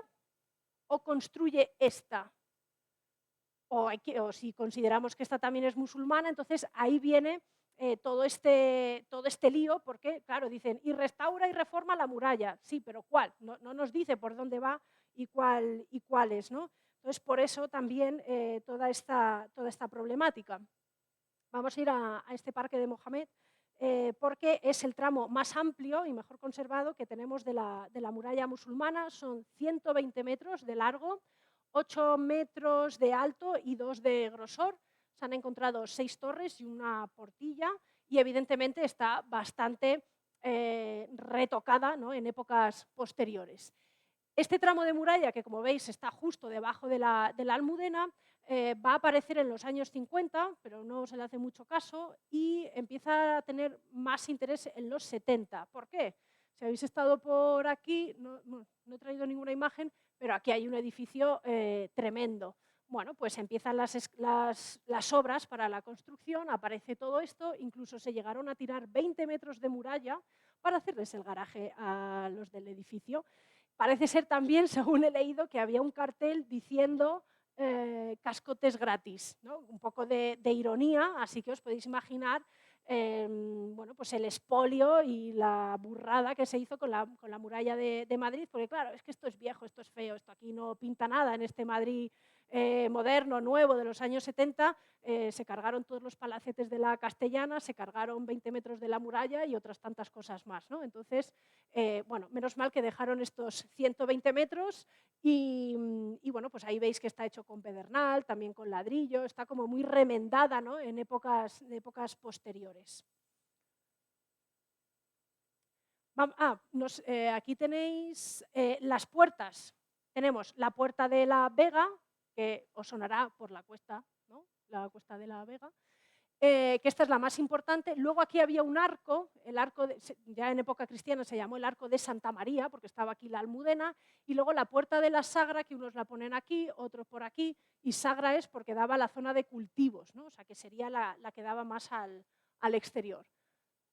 o construye esta? O si consideramos que esta también es musulmana, entonces ahí viene todo este lío, porque, claro, dicen, y restaura y reforma la muralla. Sí, pero ¿cuál? No nos dice por dónde va y cuál es, ¿no? Entonces, por eso también toda esta problemática. Vamos a ir a este parque de Mohamed, porque es el tramo más amplio y mejor conservado que tenemos de la muralla musulmana. Son 120 metros de largo, 8 metros de alto y 2 de grosor. Se han encontrado 6 torres y una portilla, y evidentemente está bastante retocada, ¿no?, en épocas posteriores. Este tramo de muralla, que como veis está justo debajo de la Almudena, va a aparecer en los años 50, pero no se le hace mucho caso, y empieza a tener más interés en los 70. ¿Por qué? Si habéis estado por aquí, no he traído ninguna imagen, pero aquí hay un edificio tremendo. Bueno, pues empiezan las obras para la construcción, aparece todo esto, incluso se llegaron a tirar 20 metros de muralla para hacerles el garaje a los del edificio. Parece ser también, según he leído, que había un cartel diciendo cascotes gratis, ¿no? Un poco de ironía, así que os podéis imaginar bueno, pues el expolio y la burrada que se hizo con la muralla de Madrid, porque claro, es que esto es viejo, esto es feo, esto aquí no pinta nada en este Madrid moderno, nuevo, de los años 70, se cargaron todos los palacetes de la Castellana, se cargaron 20 metros de la muralla y otras tantas cosas más, ¿no? Entonces, bueno, menos mal que dejaron estos 120 metros y bueno, pues ahí veis que está hecho con pedernal, también con ladrillo, está como muy remendada, ¿no?, en épocas posteriores. Aquí tenéis las puertas. Tenemos la Puerta de la Vega, que os sonará por la cuesta, ¿no?, la Cuesta de la Vega, que esta es la más importante. Luego aquí había un arco, ya en época cristiana se llamó el Arco de Santa María, porque estaba aquí la Almudena, y luego la Puerta de la Sagra, que unos la ponen aquí, otros por aquí, y Sagra es porque daba a la zona de cultivos, ¿no? O sea, que sería la que daba más al exterior.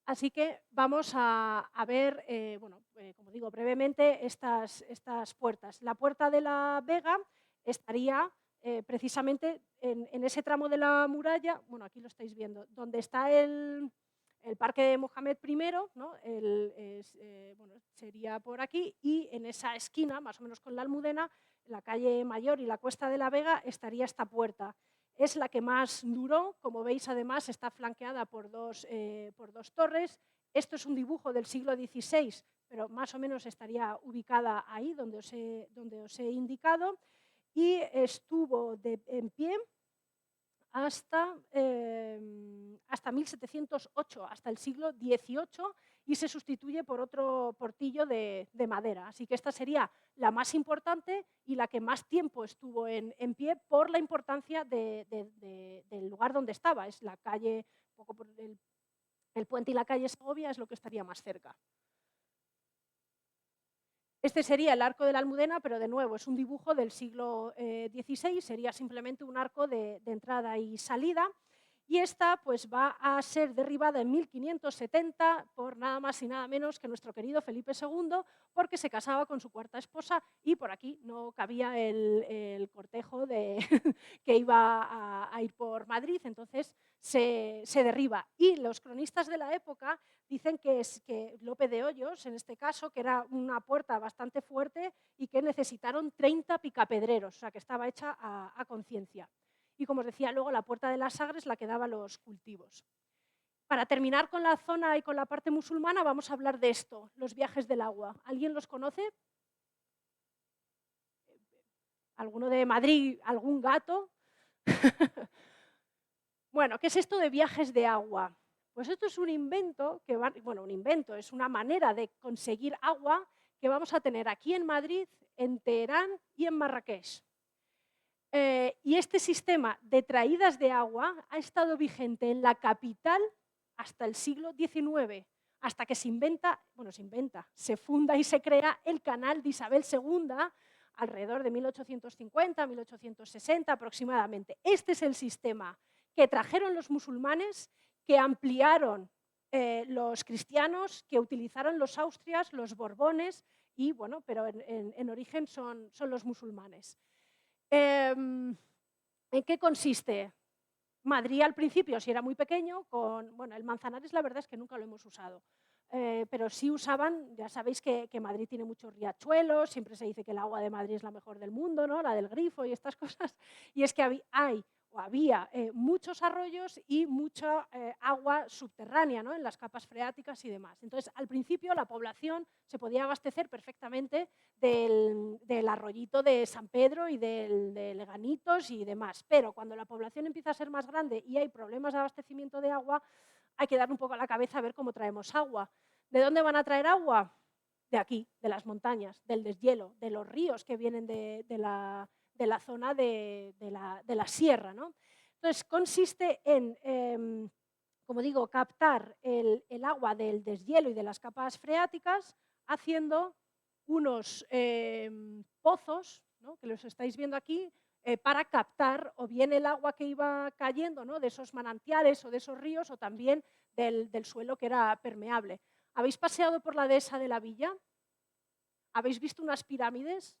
Así que vamos a ver, bueno, como digo, brevemente estas puertas. La Puerta de la Vega estaría precisamente en ese tramo de la muralla, bueno, aquí lo estáis viendo, donde está el Parque de Mohamed I, ¿no? Bueno, sería por aquí, y en esa esquina, más o menos con la Almudena, la calle Mayor y la Cuesta de la Vega, estaría esta puerta. Es la que más duró, como veis además está flanqueada por dos torres. Esto es un dibujo del siglo XVI, pero más o menos estaría ubicada ahí donde os he indicado, y estuvo en pie hasta 1708, hasta el siglo XVIII, y se sustituye por otro portillo de madera. Así que esta sería la más importante y la que más tiempo estuvo en pie por la importancia del lugar donde estaba. Es la calle, un poco por el puente y la calle Segovia es lo que estaría más cerca. Este sería el arco de la Almudena, pero de nuevo es un dibujo del siglo XVI, sería simplemente un arco de entrada y salida. y esta pues, va a ser derribada en 1570 por nada más y nada menos que nuestro querido Felipe II, porque se casaba con su cuarta esposa y por aquí no cabía el cortejo que iba a ir por Madrid, entonces se derriba. Y los cronistas de la época dicen que Lope de Hoyos, en este caso, que era una puerta bastante fuerte y que necesitaron 30 picapedreros, o sea que estaba hecha a conciencia. Y como os decía, luego la puerta de las Sagres la que daba los cultivos. Para terminar con la zona y con la parte musulmana, vamos a hablar de esto, los viajes del agua. ¿Alguien los conoce? ¿Alguno de Madrid? ¿Algún gato? Bueno, ¿qué es esto de viajes de agua? Pues esto es un invento, es una manera de conseguir agua que vamos a tener aquí en Madrid, en Teherán y en Marrakech. Y este sistema de traídas de agua ha estado vigente en la capital hasta el siglo XIX, hasta que se funda y se crea el canal de Isabel II alrededor de 1850, 1860 aproximadamente. Este es el sistema que trajeron los musulmanes, que ampliaron los cristianos, que utilizaron los austrias, los borbones, pero en origen son los musulmanes. ¿En qué consiste? Madrid al principio, si era muy pequeño, el Manzanares la verdad es que nunca lo hemos usado, pero sí usaban, ya sabéis que Madrid tiene muchos riachuelos, siempre se dice que el agua de Madrid es la mejor del mundo, ¿no? La del grifo y estas cosas, y es que había muchos arroyos y mucha agua subterránea, ¿no? En las capas freáticas y demás. Entonces, al principio la población se podía abastecer perfectamente del arroyito de San Pedro y de Leganitos y demás, pero cuando la población empieza a ser más grande y hay problemas de abastecimiento de agua, hay que dar un poco a la cabeza a ver cómo traemos agua. ¿De dónde van a traer agua? De aquí, de las montañas, del deshielo, de los ríos que vienen de la zona de la sierra, ¿no? Entonces, consiste en, como digo, captar el agua del deshielo y de las capas freáticas haciendo unos pozos, ¿no? Que los estáis viendo aquí, para captar o bien el agua que iba cayendo, ¿no? De esos manantiales o de esos ríos, o también del suelo que era permeable. ¿Habéis paseado por la dehesa de la villa? ¿Habéis visto unas pirámides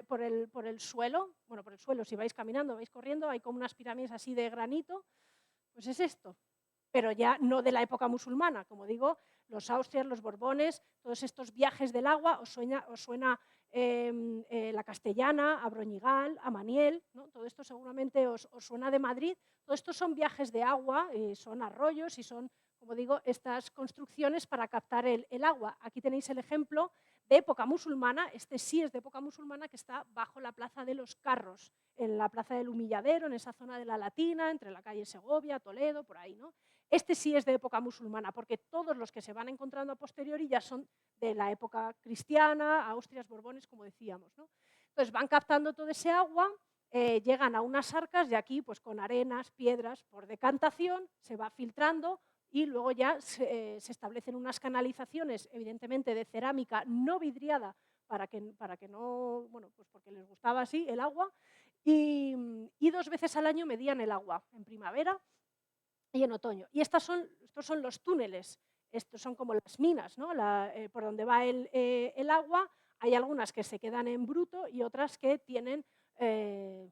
por el suelo? Bueno, por el suelo, si vais caminando, vais corriendo, hay como unas pirámides así de granito. Pues es esto, pero ya no de la época musulmana. Como digo, los austrias, los borbones, todos estos viajes del agua, os suena la Castellana, a Broñigal, a Maniel, ¿no? Todo esto seguramente os suena de Madrid. Todo esto son viajes de agua, son arroyos y son, como digo, estas construcciones para captar el agua. Aquí tenéis el ejemplo de época musulmana, este sí es de época musulmana, que está bajo la Plaza de los Carros, en la Plaza del Humilladero, en esa zona de la Latina, entre la calle Segovia, Toledo, por ahí, ¿no? Este sí es de época musulmana, porque todos los que se van encontrando a posteriori ya son de la época cristiana, Austrias, Borbones, como decíamos, ¿no? Entonces van captando todo ese agua, llegan a unas arcas y aquí, pues con arenas, piedras, por decantación, se va filtrando y luego ya se establecen unas canalizaciones, evidentemente de cerámica no vidriada, para que no, pues porque les gustaba así el agua, y 2 veces al año medían el agua, en primavera y en otoño. Y estos son los túneles, estos son como las minas, ¿no? Por donde va el agua. Hay algunas que se quedan en bruto y otras que tienen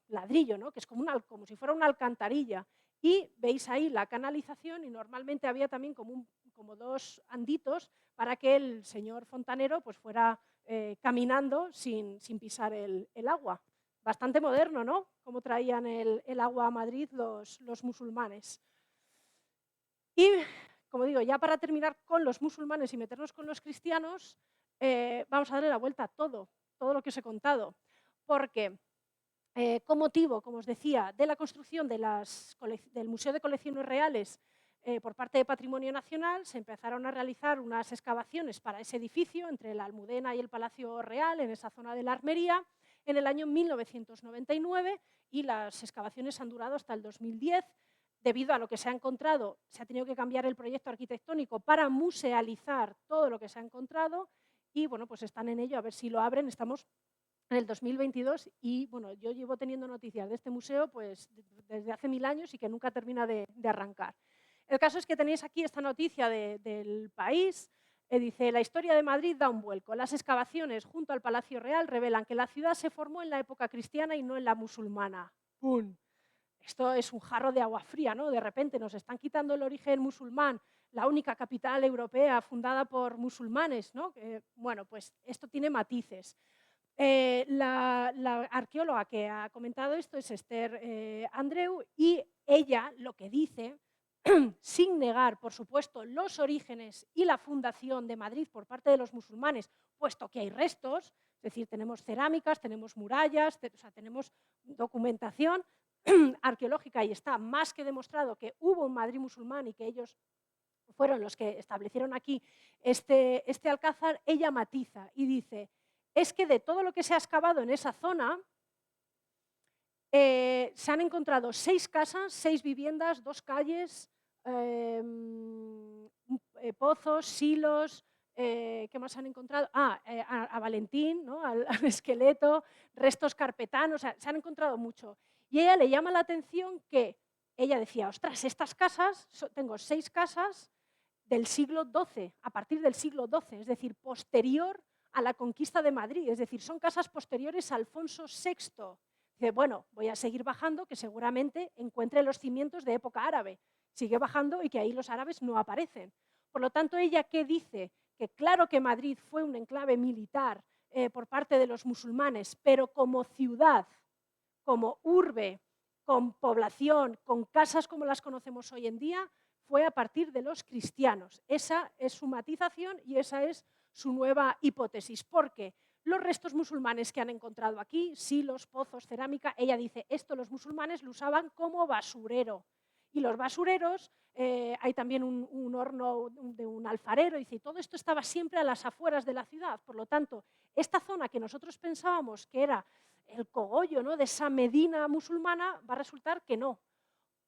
ladrillo, ¿no? Que es como si fuera una alcantarilla. Y veis ahí la canalización, y normalmente había también como 2 anditos para que el señor fontanero pues fuera caminando sin pisar el agua. Bastante moderno, ¿no? Cómo traían el agua a Madrid los musulmanes. Y, como digo, ya para terminar con los musulmanes y meternos con los cristianos, vamos a darle la vuelta a todo lo que os he contado, porque con motivo, como os decía, de la construcción del Museo de Colecciones Reales por parte de Patrimonio Nacional, se empezaron a realizar unas excavaciones para ese edificio entre la Almudena y el Palacio Real, en esa zona de la Armería, en el año 1999, y las excavaciones han durado hasta el 2010. Debido a lo que se ha encontrado, se ha tenido que cambiar el proyecto arquitectónico para musealizar todo lo que se ha encontrado y, pues están en ello, a ver si lo abren. Estamos en el 2022 y bueno, yo llevo teniendo noticias de este museo pues, desde hace 1000 años y que nunca termina de arrancar. El caso es que tenéis aquí esta noticia del País, dice, la historia de Madrid da un vuelco. Las excavaciones junto al Palacio Real revelan que la ciudad se formó en la época cristiana y no en la musulmana. ¡Pum! Esto es un jarro de agua fría, ¿no? De repente nos están quitando el origen musulmán, la única capital europea fundada por musulmanes, ¿no? Bueno, pues esto tiene matices. La arqueóloga que ha comentado esto es Esther Andreu y ella lo que dice, sin negar, por supuesto, los orígenes y la fundación de Madrid por parte de los musulmanes, puesto que hay restos, es decir, tenemos cerámicas, tenemos murallas, o sea, tenemos documentación arqueológica y está más que demostrado que hubo un Madrid musulmán y que ellos fueron los que establecieron aquí este alcázar, ella matiza y dice, es que de todo lo que se ha excavado en esa zona, se han encontrado 6 casas, 6 viviendas, 2 calles, pozos, silos, ¿qué más han encontrado? A Valentín, ¿no? al esqueleto, restos carpetanos, o sea, se han encontrado mucho. Y a ella le llama la atención que ella decía, ostras, estas casas, tengo 6 casas del siglo XII, a partir del siglo XII, es decir, posterior a la conquista de Madrid, es decir, son casas posteriores a Alfonso VI. Dice, bueno, voy a seguir bajando, que seguramente encuentre los cimientos de época árabe. Sigue bajando y que ahí los árabes no aparecen. Por lo tanto, ella, ¿qué dice? Que claro que Madrid fue un enclave militar por parte de los musulmanes, pero como ciudad, como urbe, con población, con casas como las conocemos hoy en día, fue a partir de los cristianos. Esa es su matización y esa es su nueva hipótesis, porque los restos musulmanes que han encontrado aquí, silos, pozos, cerámica, ella dice, esto los musulmanes lo usaban como basurero. Y los basureros, hay también un horno de un alfarero, dice, y todo esto estaba siempre a las afueras de la ciudad. Por lo tanto, esta zona que nosotros pensábamos que era el cogollo, ¿no?, de esa Medina musulmana, va a resultar que no.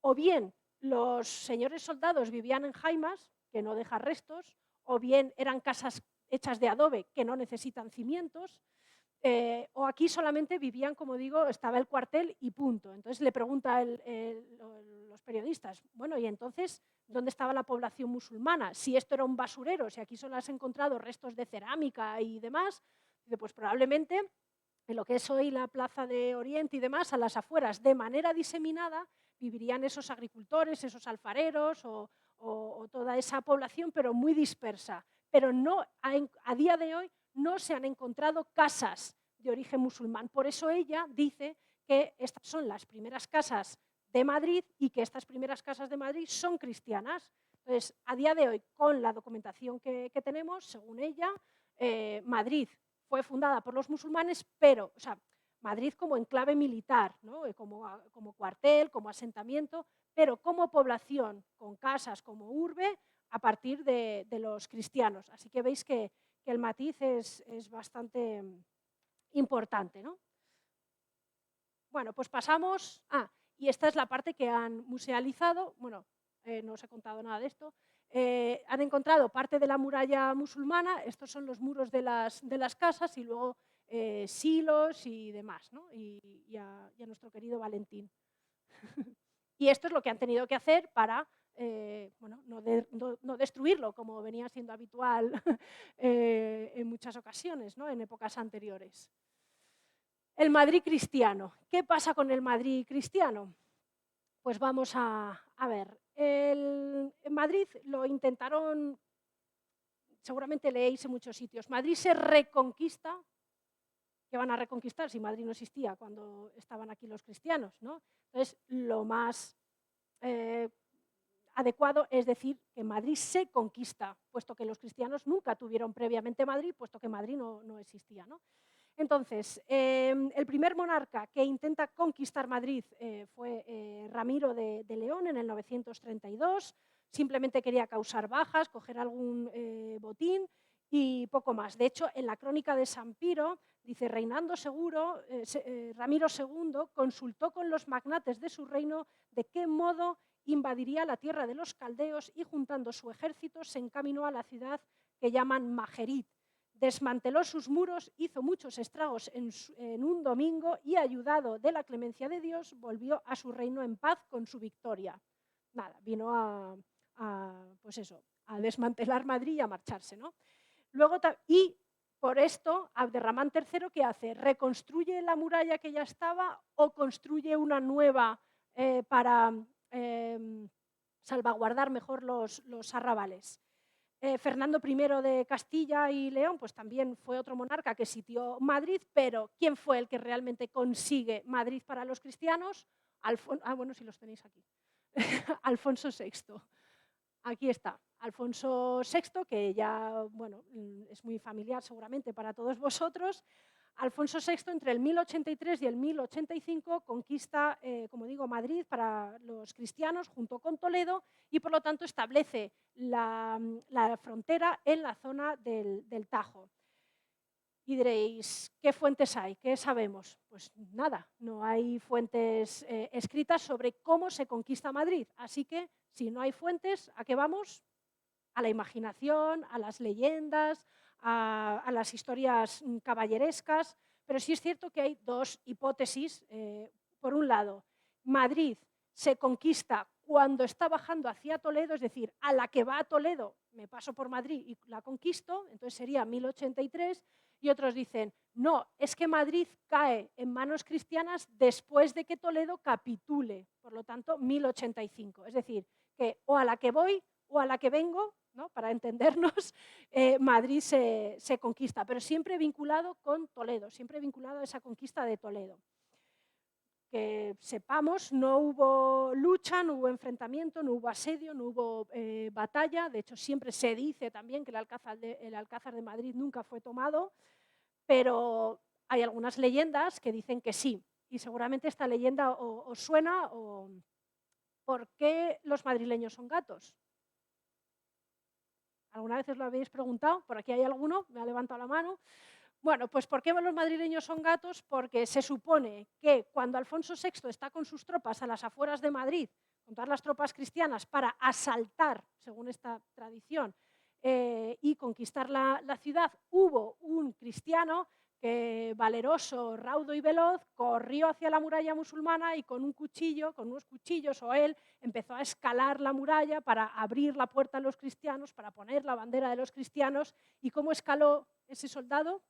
O bien los señores soldados vivían en jaimas, que no dejan restos, o bien eran casas hechas de adobe que no necesitan cimientos, o aquí solamente vivían, como digo, estaba el cuartel y punto. Entonces le pregunta los periodistas, bueno, y entonces, ¿dónde estaba la población musulmana? Si esto era un basurero, si aquí solo has encontrado restos de cerámica y demás, pues probablemente en lo que es hoy la Plaza de Oriente y demás, a las afueras, de manera diseminada, vivirían esos agricultores, esos alfareros o toda esa población, pero muy dispersa. Pero no, a día de hoy no se han encontrado casas de origen musulmán. Por eso ella dice que estas son las primeras casas de Madrid y que estas primeras casas de Madrid son cristianas. Entonces, a día de hoy, con la documentación que tenemos, según ella, Madrid fue fundada por los musulmanes, pero, o sea, Madrid como enclave militar, ¿no?, como cuartel, como asentamiento, pero como población, con casas, como urbe, a partir de los cristianos. Así que veis que el matiz es bastante importante, ¿no? Bueno, pues pasamos... y esta es la parte que han musealizado. Bueno, no os he contado nada de esto. Han encontrado parte de la muralla musulmana, estos son los muros de las casas y luego silos y demás, ¿no? Y a nuestro querido Valentín. Y esto es lo que han tenido que hacer para bueno, no destruirlo, como venía siendo habitual en muchas ocasiones, ¿no?, en épocas anteriores. El Madrid cristiano. ¿Qué pasa con el Madrid cristiano? Pues vamos a ver. En Madrid lo intentaron, seguramente leéis en muchos sitios, Madrid se reconquista. ¿Qué van a reconquistar si Madrid no existía cuando estaban aquí los cristianos, ¿no? Entonces, lo más adecuado es decir que Madrid se conquista, puesto que los cristianos nunca tuvieron previamente Madrid, puesto que Madrid no existía, ¿no? Entonces, el primer monarca que intenta conquistar Madrid fue Ramiro de León en el 932. Simplemente quería causar bajas, coger algún botín y poco más. De hecho, en la crónica de San Piro dice, reinando seguro, Ramiro II consultó con los magnates de su reino de qué modo invadiría la tierra de los caldeos y juntando su ejército se encaminó a la ciudad que llaman Majerit, desmanteló sus muros, hizo muchos estragos en un domingo y, ayudado de la clemencia de Dios, volvió a su reino en paz con su victoria. Nada, vino pues eso, a desmantelar Madrid y a marcharse, ¿no? Luego, y por esto, Abderramán III, ¿qué hace? ¿Reconstruye la muralla que ya estaba o construye una nueva para salvaguardar mejor los arrabales? Fernando I de Castilla y León, pues también fue otro monarca que sitió Madrid, pero ¿quién fue el que realmente consigue Madrid para los cristianos? Bueno, si los tenéis aquí. Alfonso VI. Aquí está. Alfonso VI, que ya, bueno, es muy familiar seguramente para todos vosotros. Alfonso VI, entre el 1083 y el 1085, conquista, como digo, Madrid para los cristianos junto con Toledo y, por lo tanto, establece la frontera en la zona del Tajo. Y diréis, ¿qué fuentes hay? ¿Qué sabemos? Pues nada, no hay fuentes escritas sobre cómo se conquista Madrid. Así que, si no hay fuentes, ¿a qué vamos? A la imaginación, a las leyendas, a las historias caballerescas, pero sí es cierto que hay dos hipótesis. Por un lado, Madrid se conquista cuando está bajando hacia Toledo, es decir, a la que va a Toledo, me paso por Madrid y la conquisto, entonces sería 1083, y otros dicen, no, es que Madrid cae en manos cristianas después de que Toledo capitule, por lo tanto, 1085, es decir, que o a la que voy o a la que vengo, ¿no? Para entendernos, Madrid se conquista, pero siempre vinculado con Toledo, siempre vinculado a esa conquista de Toledo. Que sepamos, no hubo lucha, no hubo enfrentamiento, no hubo asedio, no hubo batalla. De hecho, siempre se dice también que el Alcázar de Madrid nunca fue tomado, pero hay algunas leyendas que dicen que sí. Y seguramente esta leyenda os suena. ¿Por qué los madrileños son gatos? ¿Alguna vez os lo habéis preguntado? Por aquí hay alguno, me ha levantado la mano. Bueno, pues ¿por qué los madrileños son gatos? Porque se supone que cuando Alfonso VI está con sus tropas a las afueras de Madrid, con todas las tropas cristianas, para asaltar, según esta tradición, y conquistar la ciudad, hubo un cristiano que, valeroso, raudo y veloz, corrió hacia la muralla musulmana y con un cuchillo, con unos cuchillos o él, empezó a escalar la muralla para abrir la puerta a los cristianos, para poner la bandera de los cristianos. ¿Y cómo escaló ese soldado?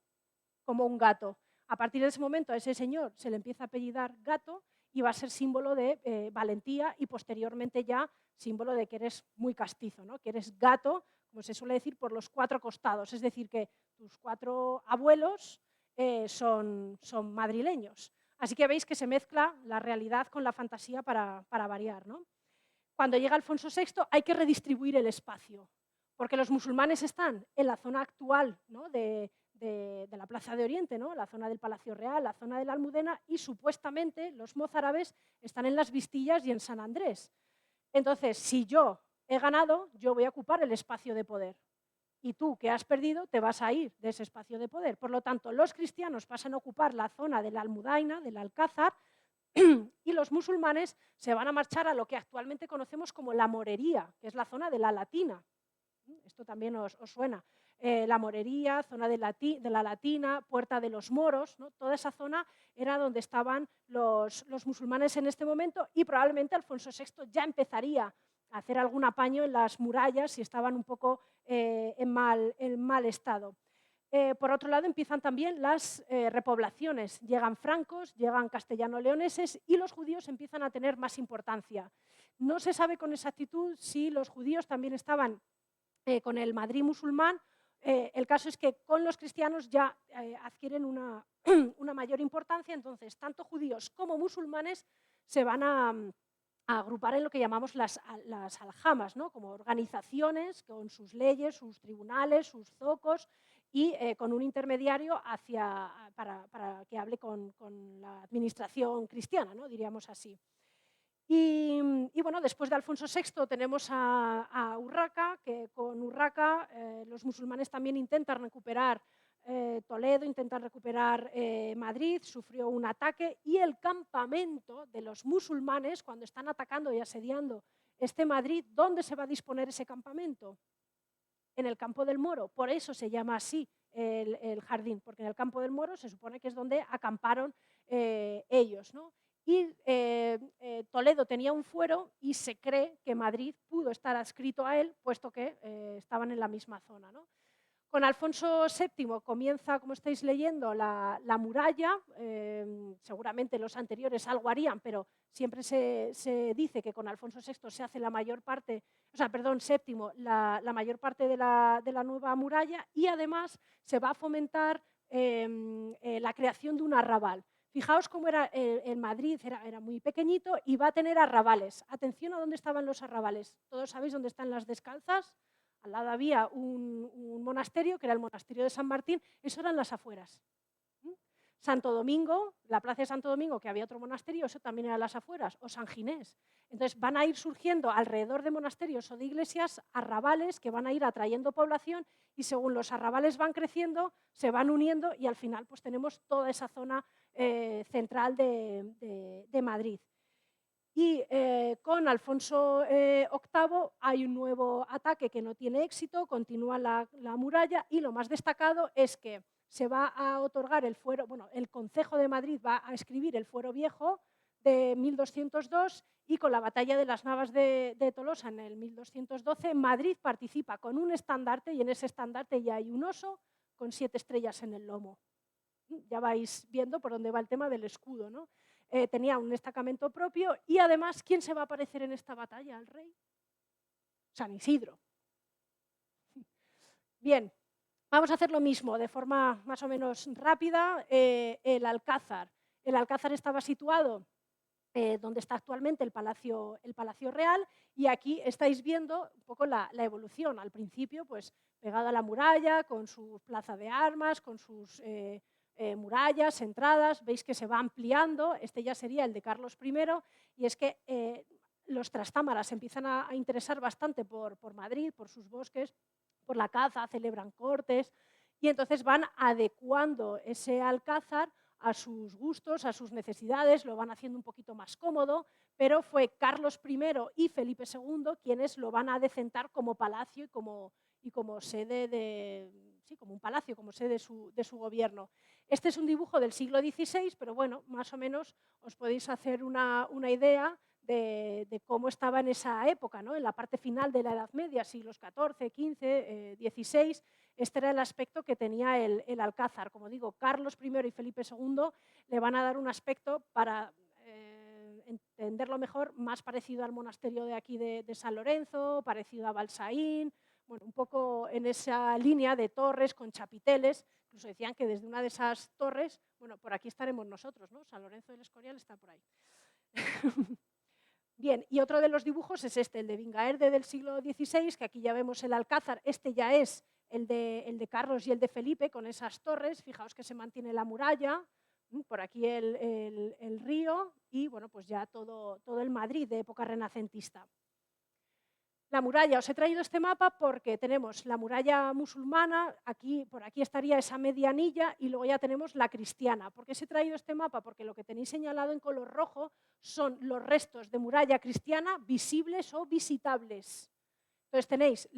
Como un gato. A partir de ese momento a ese señor se le empieza a apellidar Gato y va a ser símbolo de valentía y posteriormente ya símbolo de que eres muy castizo, ¿no? Que eres gato, como se suele decir, por los cuatro costados. Es decir, que tus cuatro abuelos son madrileños. Así que veis que se mezcla la realidad con la fantasía para variar, ¿no? Cuando llega Alfonso VI hay que redistribuir el espacio, porque los musulmanes están en la zona actual, ¿no? de la Plaza de Oriente, ¿no? La zona del Palacio Real, la zona de la Almudena, y supuestamente los mozárabes están en las Vistillas y en San Andrés. Entonces, si yo he ganado, yo voy a ocupar el espacio de poder. Y tú, que has perdido, te vas a ir de ese espacio de poder. Por lo tanto, los cristianos pasan a ocupar la zona de la Almudaina, del Alcázar, y los musulmanes se van a marchar a lo que actualmente conocemos como la Morería, que es la zona de la Latina. Esto también os suena. La Morería, zona de la Latina, Puerta de los Moros, ¿no? Toda esa zona era donde estaban los musulmanes en este momento, y probablemente Alfonso VI ya empezaría a hacer algún apaño en las murallas si estaban un poco en mal estado. Por otro lado, empiezan también las repoblaciones. Llegan francos, llegan castellano-leoneses y los judíos empiezan a tener más importancia. No se sabe con exactitud si los judíos también estaban con el Madrid musulmán. El caso es que con los cristianos ya adquieren una mayor importancia, entonces tanto judíos como musulmanes se van a agrupar en lo que llamamos las aljamas, ¿no? Como organizaciones con sus leyes, sus tribunales, sus zocos, y con un intermediario para que hable con la administración cristiana, ¿no? Diríamos así. Y bueno, después de Alfonso VI tenemos a Urraca, que con Urraca los musulmanes también intentan recuperar Toledo, intentan recuperar Madrid. Sufrió un ataque y el campamento de los musulmanes, cuando están atacando y asediando este Madrid, ¿dónde se va a disponer ese campamento? En el Campo del Moro. Por eso se llama así el jardín, porque en el Campo del Moro se supone que es donde acamparon ellos, ¿no? Y Toledo tenía un fuero y se cree que Madrid pudo estar adscrito a él, puesto que estaban en la misma zona, ¿no? Con Alfonso VII comienza, como estáis leyendo, la muralla. Seguramente los anteriores algo harían, pero siempre se dice que con Alfonso VI se hace la mayor parte, o sea, perdón, VII, la mayor parte de la nueva muralla, y además se va a fomentar la creación de un arrabal. Fijaos cómo era en Madrid, era muy pequeñito y va a tener arrabales. Atención a dónde estaban los arrabales. ¿Todos sabéis dónde están las descalzas? Al lado había un monasterio, que era el monasterio de San Martín, eso eran las afueras. Santo Domingo, la plaza de Santo Domingo, que había otro monasterio, eso también era las afueras, o San Ginés. Entonces van a ir surgiendo alrededor de monasterios o de iglesias arrabales que van a ir atrayendo población, y según los arrabales van creciendo, se van uniendo y al final pues tenemos toda esa zona central de Madrid. Y con Alfonso VIII hay un nuevo ataque que no tiene éxito, continúa la muralla, y lo más destacado es que se va a otorgar el fuero, bueno, el Concejo de Madrid va a escribir el fuero viejo de 1202, y con la batalla de las Navas de Tolosa en el 1212, Madrid participa con un estandarte, y en ese estandarte ya hay un oso con 7 estrellas en el lomo. Ya vais viendo por dónde va el tema del escudo, ¿no? Tenía un destacamento propio, y además, ¿quién se va a aparecer en esta batalla al rey? San Isidro. Bien, vamos a hacer lo mismo de forma más o menos rápida. El Alcázar. El Alcázar estaba situado donde está actualmente el Palacio Real, y aquí estáis viendo un poco la evolución. Al principio, pues pegado a la muralla, con su plaza de armas, con sus murallas, entradas, veis que se va ampliando. Este ya sería el de Carlos I, y es que los trastámaras empiezan a interesar bastante por Madrid, por sus bosques, por la caza, celebran cortes, y entonces van adecuando ese alcázar a sus gustos, a sus necesidades, lo van haciendo un poquito más cómodo, pero fue Carlos I y Felipe II quienes lo van a adecentar como palacio y como sede como un palacio, como sede de su gobierno. Este es un dibujo del siglo XVI, pero bueno, más o menos os podéis hacer una idea de cómo estaba en esa época, ¿no? En la parte final de la Edad Media, siglos XIV, XV, XVI, este era el aspecto que tenía el Alcázar. Como digo, Carlos I y Felipe II le van a dar un aspecto, para entenderlo mejor, más parecido al monasterio de aquí de San Lorenzo, parecido a Balsaín, bueno, un poco en esa línea de torres con chapiteles. Incluso decían que desde una de esas torres, bueno, por aquí estaremos nosotros, ¿no? San Lorenzo del Escorial está por ahí. Bien, y otro de los dibujos es este, el de Vingaerde del siglo XVI, que aquí ya vemos el Alcázar. Este ya es el de Carlos y el de Felipe, con esas torres. Fijaos que se mantiene la muralla, por aquí el río, y bueno, pues ya todo el Madrid de época renacentista. La muralla, os he traído este mapa porque tenemos la muralla musulmana, por aquí estaría esa medianilla, y luego ya tenemos la cristiana. ¿Por qué os he traído este mapa? Porque lo que tenéis señalado en color rojo son los restos de muralla cristiana visibles o visitables. Entonces tenéis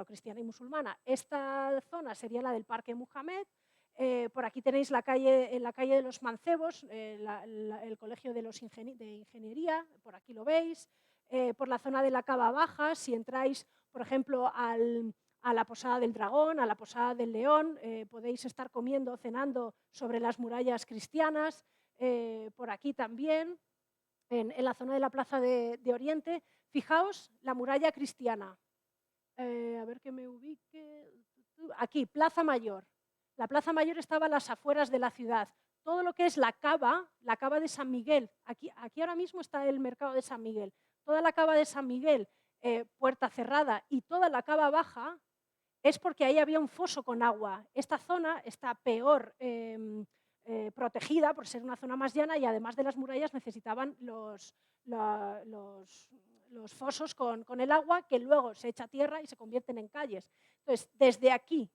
cristiana y musulmana. Esta zona sería la del Parque Muhammad. Por aquí tenéis en la calle de los Mancebos, el Colegio de Ingeniería, por aquí lo veis. Por la zona de la Cava Baja, si entráis, por ejemplo, a la Posada del Dragón, a la Posada del León, podéis estar comiendo, cenando sobre las murallas cristianas. Por aquí también, en la zona de la Plaza de Oriente, fijaos la muralla cristiana. A ver que me ubique. Aquí, Plaza Mayor. La Plaza Mayor estaba a las afueras de la ciudad. Todo lo que es la cava de San Miguel, aquí ahora mismo está el mercado de San Miguel. Toda la cava de San Miguel, puerta cerrada, y toda la cava baja, es porque ahí había un foso con agua. Esta zona está peor protegida por ser una zona más llana, y además de las murallas necesitaban los fosos con el agua, que luego se echa a tierra y se convierten en calles. Entonces, desde aquí,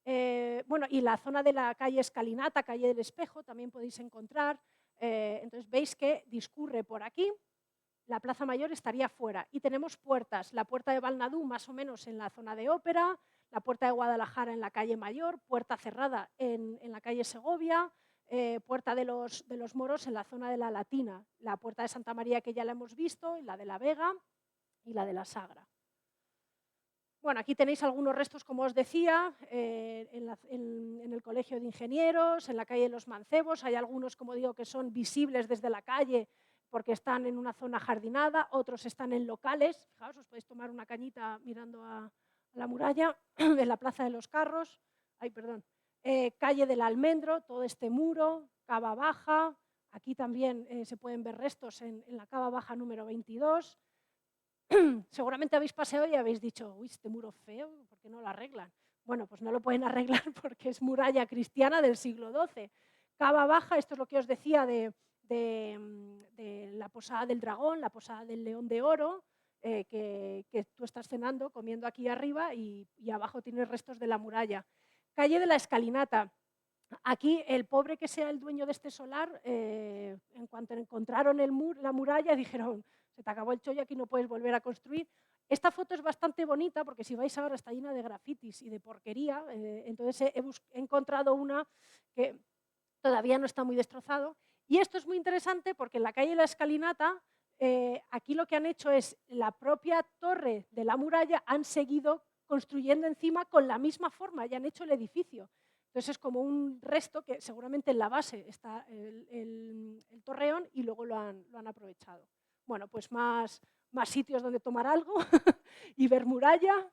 y la zona de la calle Escalinata, calle del Espejo, también podéis encontrar. Entonces, veis que discurre por aquí. La Plaza Mayor estaría fuera, y tenemos puertas. La puerta de Balnadú, más o menos en la zona de Ópera, la Puerta de Guadalajara en la calle Mayor, Puerta Cerrada en la calle Segovia, Puerta de los Moros en la zona de la Latina, la Puerta de Santa María que ya la hemos visto, la de la Vega y la de la Sagra. Bueno, aquí tenéis algunos restos, como os decía, en el Colegio de Ingenieros, en la calle de los Mancebos. Hay algunos, como digo, que son visibles desde la calle porque están en una zona jardinada, otros están en locales. Fijaos, os podéis tomar una cañita mirando a la muralla de la Plaza de los Carros. Ay, perdón. Calle del Almendro, todo este muro, Cava Baja. Aquí también se pueden ver restos en la Cava Baja número 22. Seguramente habéis paseado y habéis dicho, uy, este muro feo, ¿por qué no lo arreglan? Bueno, pues no lo pueden arreglar porque es muralla cristiana del siglo XII. Cava Baja, esto es lo que os decía de la Posada del Dragón, la Posada del León de Oro, que tú estás cenando, comiendo aquí arriba y abajo tienes restos de la muralla. Calle de la Escalinata. Aquí el pobre que sea el dueño de este solar, en cuanto encontraron la muralla, dijeron, se te acabó el chollo, aquí no puedes volver a construir. Esta foto es bastante bonita porque si vais ahora está llena de grafitis y de porquería, entonces he encontrado una que todavía no está muy destrozado. Y esto es muy interesante porque en la calle de la Escalinata, aquí lo que han hecho es la propia torre de la muralla han seguido construyendo encima con la misma forma y han hecho el edificio. Entonces es como un resto que seguramente en la base está el torreón y luego lo han aprovechado. Bueno, pues más sitios donde tomar algo y ver muralla.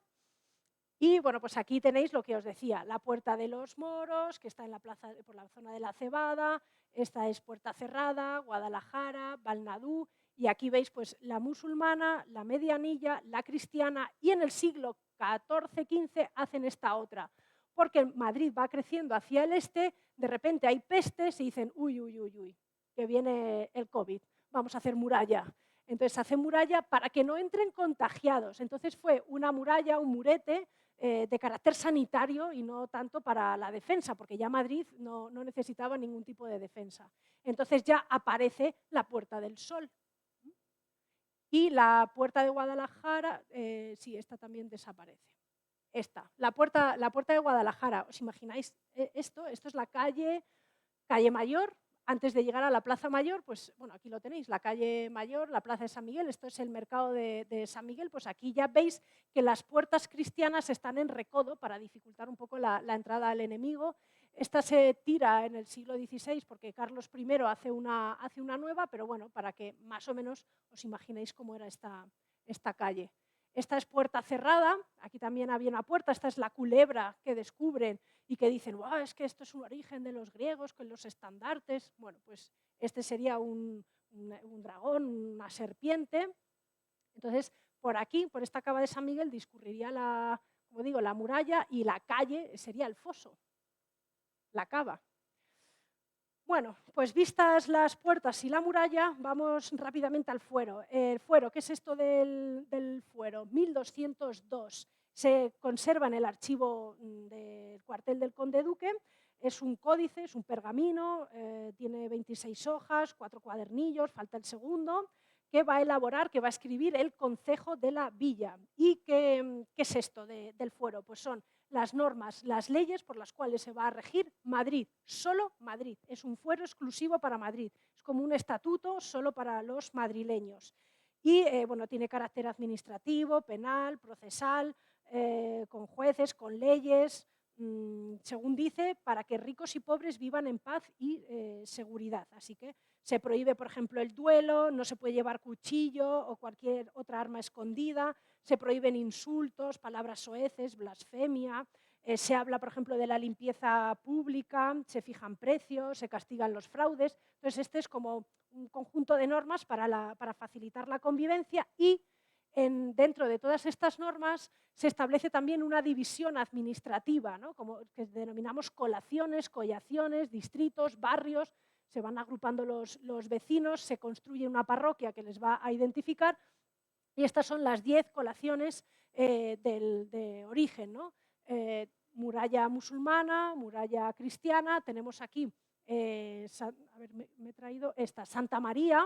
Y bueno, pues aquí tenéis lo que os decía, la Puerta de los Moros, que está en la plaza, por la zona de la Cebada, esta es Puerta Cerrada, Guadalajara, Balnadú, y aquí veis pues la musulmana, la medianilla, la cristiana, y en el siglo XIV-XV hacen esta otra, porque Madrid va creciendo hacia el este, de repente hay pestes y dicen, uy, uy, uy, uy, que viene el COVID, vamos a hacer muralla. Entonces hacen muralla para que no entren contagiados. Entonces fue una muralla, un murete, de carácter sanitario y no tanto para la defensa, porque ya Madrid no necesitaba ningún tipo de defensa. Entonces ya aparece la Puerta del Sol. Y la Puerta de Guadalajara, sí, esta también desaparece. Esta, la puerta de Guadalajara, ¿os imagináis esto? Esto es la calle Mayor. Antes de llegar a la Plaza Mayor, pues bueno, aquí lo tenéis, la calle Mayor, la Plaza de San Miguel, esto es el mercado de San Miguel, pues aquí ya veis que las puertas cristianas están en recodo para dificultar un poco la entrada al enemigo. Esta se tira en el siglo XVI porque Carlos I hace una nueva, pero bueno, para que más o menos os imaginéis cómo era esta calle. Esta es Puerta Cerrada, aquí también había una puerta, esta es la culebra que descubren y que dicen, wow, es que esto es un origen de los griegos con los estandartes. Bueno, pues este sería un dragón, una serpiente. Entonces, por aquí, por esta cava de San Miguel, discurriría como digo, la muralla y la calle sería el foso, la cava. Bueno, pues vistas las puertas y la muralla, vamos rápidamente al fuero. El fuero, ¿qué es esto del fuero? 1202. Se conserva en el archivo del cuartel del Conde Duque. Es un códice, es un pergamino, tiene 26 hojas, 4 cuadernillos, falta el segundo, que va a elaborar, que va a escribir el concejo de la villa. ¿Y qué es esto del fuero? Pues son las normas, las leyes por las cuales se va a regir Madrid, solo Madrid. Es un fuero exclusivo para Madrid. Es como un estatuto solo para los madrileños. Y bueno, tiene carácter administrativo, penal, procesal, con jueces, con leyes, según dice, para que ricos y pobres vivan en paz y seguridad. Así que se prohíbe, por ejemplo, el duelo, no se puede llevar cuchillo o cualquier otra arma escondida, se prohíben insultos, palabras soeces, blasfemia, se habla, por ejemplo, de la limpieza pública, se fijan precios, se castigan los fraudes. Entonces, este es como un conjunto de normas para facilitar la convivencia y dentro de todas estas normas se establece también una división administrativa, ¿no? Como que denominamos colaciones, collaciones, distritos, barrios, se van agrupando los vecinos, se construye una parroquia que les va a identificar y estas son las 10 colaciones de origen, ¿no? Muralla musulmana, muralla cristiana, tenemos aquí, a ver, me he traído esta, Santa María,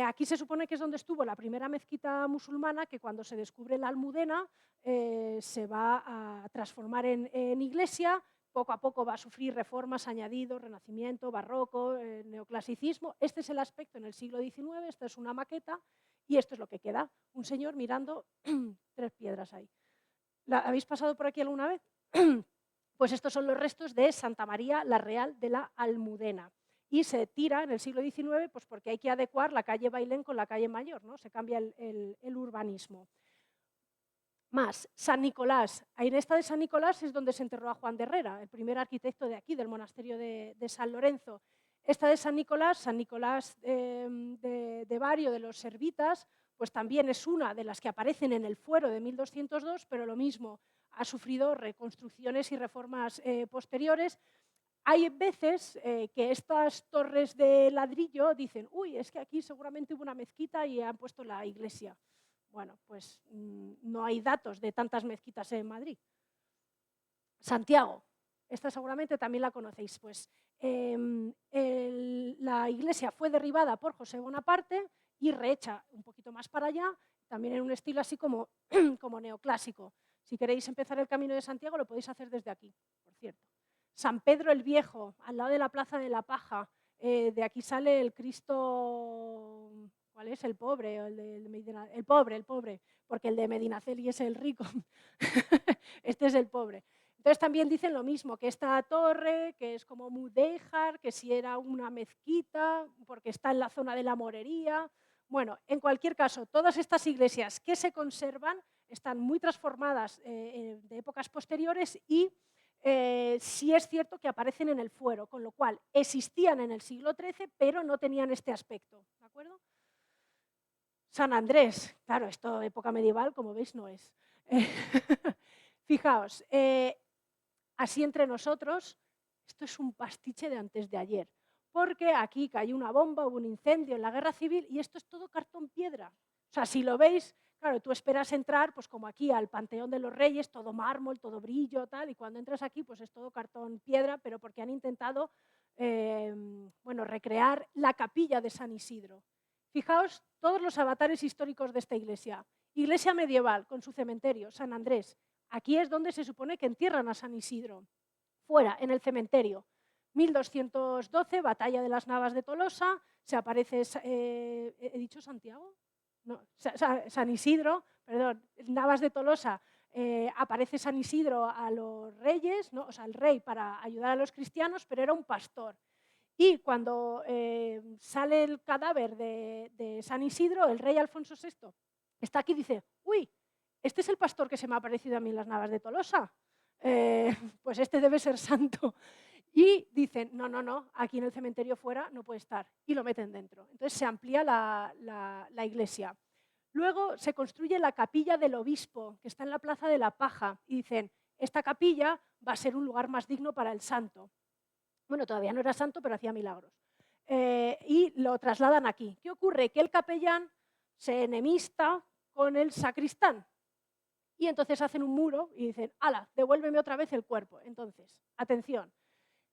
Aquí se supone que es donde estuvo la primera mezquita musulmana, que cuando se descubre la Almudena se va a transformar en iglesia, poco a poco va a sufrir reformas, añadidos, renacimiento, barroco, neoclasicismo. Este es el aspecto en el siglo XIX, esta es una maqueta y esto es lo que queda, un señor mirando 3 piedras ahí. ¿Habéis pasado por aquí alguna vez? Pues estos son los restos de Santa María la Real de la Almudena. Y se tira en el siglo XIX pues porque hay que adecuar la calle Bailén con la calle Mayor, ¿no? Se cambia el urbanismo. Más, San Nicolás. En esta de San Nicolás es donde se enterró a Juan de Herrera, el primer arquitecto de aquí, del monasterio de San Lorenzo. Esta de San Nicolás de Bario, de los Servitas, pues también es una de las que aparecen en el fuero de 1202, pero lo mismo, ha sufrido reconstrucciones y reformas posteriores. Hay veces que estas torres de ladrillo dicen, uy, es que aquí seguramente hubo una mezquita y han puesto la iglesia. Bueno, pues no hay datos de tantas mezquitas en Madrid. Santiago, esta seguramente también la conocéis. Pues la iglesia fue derribada por José Bonaparte y rehecha un poquito más para allá, también en un estilo así como, como neoclásico. Si queréis empezar el Camino de Santiago lo podéis hacer desde aquí, por cierto. San Pedro el Viejo, al lado de la Plaza de la Paja. De aquí sale el Cristo, ¿cuál es? El pobre, el pobre, porque el de Medinaceli es el rico. Este es el pobre. Entonces también dicen lo mismo, que esta torre, que es como mudéjar, que si era una mezquita, porque está en la zona de la morería. Bueno, en cualquier caso, todas estas iglesias que se conservan están muy transformadas de épocas posteriores y sí es cierto que aparecen en el fuero, con lo cual existían en el siglo XIII, pero no tenían este aspecto. ¿De acuerdo? San Andrés, claro, esto época medieval, como veis, no es. Fijaos, así entre nosotros, esto es un pastiche de antes de ayer, porque aquí cayó una bomba, hubo un incendio en la guerra civil y esto es todo cartón piedra. O sea, si lo veis, claro, tú esperas entrar, pues como aquí al Panteón de los Reyes, todo mármol, todo brillo, tal, y cuando entras aquí, pues es todo cartón piedra, pero porque han intentado, bueno, recrear la capilla de San Isidro. Fijaos todos los avatares históricos de esta iglesia. Iglesia medieval, con su cementerio, San Andrés. Aquí es donde se supone que entierran a San Isidro. Fuera, en el cementerio. 1212, batalla de las Navas de Tolosa, se aparece, ¿he dicho Santiago? No, San Isidro, perdón, Navas de Tolosa, aparece San Isidro a los reyes, ¿no? O sea, al rey para ayudar a los cristianos, pero era un pastor. Y cuando sale el cadáver de San Isidro, el rey Alfonso VI está aquí y dice, uy, este es el pastor que se me ha aparecido a mí en las Navas de Tolosa, pues este debe ser santo. Y dicen, no, no, no, aquí en el cementerio fuera no puede estar, y lo meten dentro. Entonces se amplía la iglesia. Luego se construye la capilla del obispo, que está en la Plaza de la Paja, y dicen, esta capilla va a ser un lugar más digno para el santo. Bueno, todavía no era santo, pero hacía milagros. Y lo trasladan aquí. ¿Qué ocurre? Que el capellán se enemista con el sacristán. Y entonces hacen un muro y dicen, ala, devuélveme otra vez el cuerpo. Entonces, atención,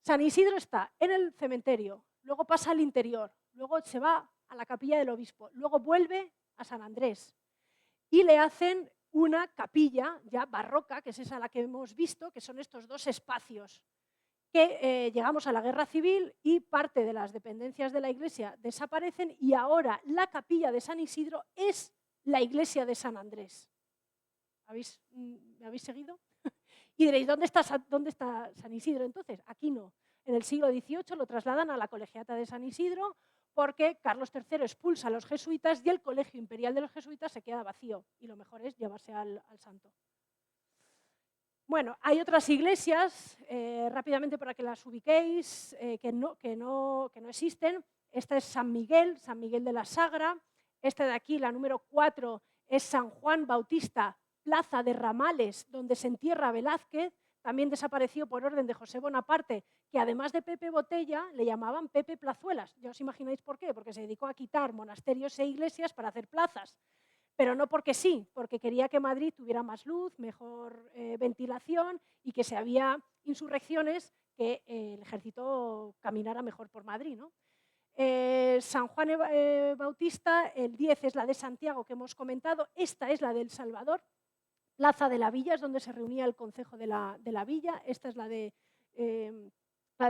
San Isidro está en el cementerio, luego pasa al interior, luego se va a la capilla del obispo, luego vuelve a San Andrés y le hacen una capilla ya barroca, que es esa la que hemos visto, que son estos dos espacios, que llegamos a la guerra civil y parte de las dependencias de la iglesia desaparecen y ahora la capilla de San Isidro es la iglesia de San Andrés. ¿Me habéis seguido? Y diréis, ¿dónde está San Isidro? Entonces, aquí no. En el siglo XVIII lo trasladan a la Colegiata de San Isidro porque Carlos III expulsa a los jesuitas y el Colegio Imperial de los Jesuitas se queda vacío y lo mejor es llevarse al santo. Bueno, hay otras iglesias, rápidamente para que las ubiquéis, que no existen. Esta es San Miguel de la Sagra. Esta de aquí, la número 4, es San Juan Bautista, Plaza de Ramales, donde se entierra Velázquez. También desapareció por orden de José Bonaparte, que además de Pepe Botella, le llamaban Pepe Plazuelas. Ya os imagináis por qué, porque se dedicó a quitar monasterios e iglesias para hacer plazas. Pero no porque sí, porque quería que Madrid tuviera más luz, mejor ventilación y que si había insurrecciones, que el ejército caminara mejor por Madrid, ¿no? San Juan Bautista, el 10 es la de Santiago que hemos comentado, esta es la del Salvador, Plaza de la Villa es donde se reunía el concejo de la Villa, esta es la de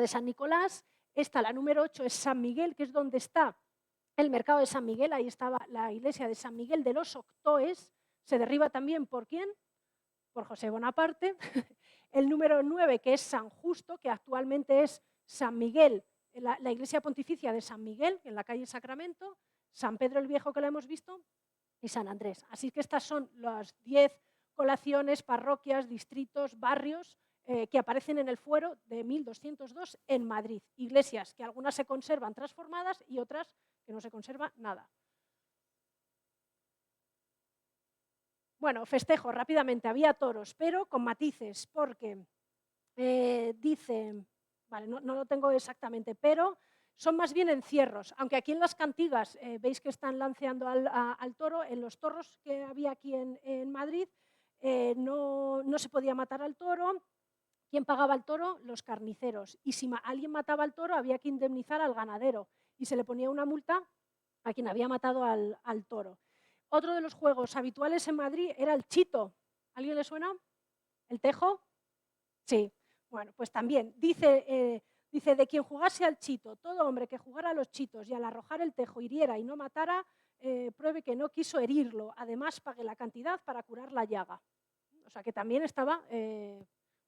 San Nicolás, esta, la número 8, es San Miguel, que es donde está el mercado de San Miguel, ahí estaba la iglesia de San Miguel de los Octoes, se derriba también ¿por quién? Por José Bonaparte. El número 9, que es San Justo, que actualmente es San Miguel, la iglesia pontificia de San Miguel, en la calle Sacramento, San Pedro el Viejo, que lo hemos visto, y San Andrés. Así que estas son las 10 colaciones, parroquias, distritos, barrios que aparecen en el fuero de 1202 en Madrid. Iglesias que algunas se conservan transformadas y otras que no se conserva nada. Bueno, festejo rápidamente, había toros, pero con matices, porque dice, vale, no lo tengo exactamente, pero son más bien encierros, aunque aquí en las cantigas veis que están lanceando al toro, en los toros que había aquí en Madrid no se podía matar al toro. ¿Quién pagaba el toro? Los carniceros. Y si alguien mataba al toro había que indemnizar al ganadero y se le ponía una multa a quien había matado al toro. Otro de los juegos habituales en Madrid era el chito. ¿A alguien le suena? ¿El tejo? Sí. Bueno, pues también dice de quien jugase al chito, todo hombre que jugara a los chitos y al arrojar el tejo hiriera y no matara, pruebe que no quiso herirlo. Además, pague la cantidad para curar la llaga. O sea que también estaba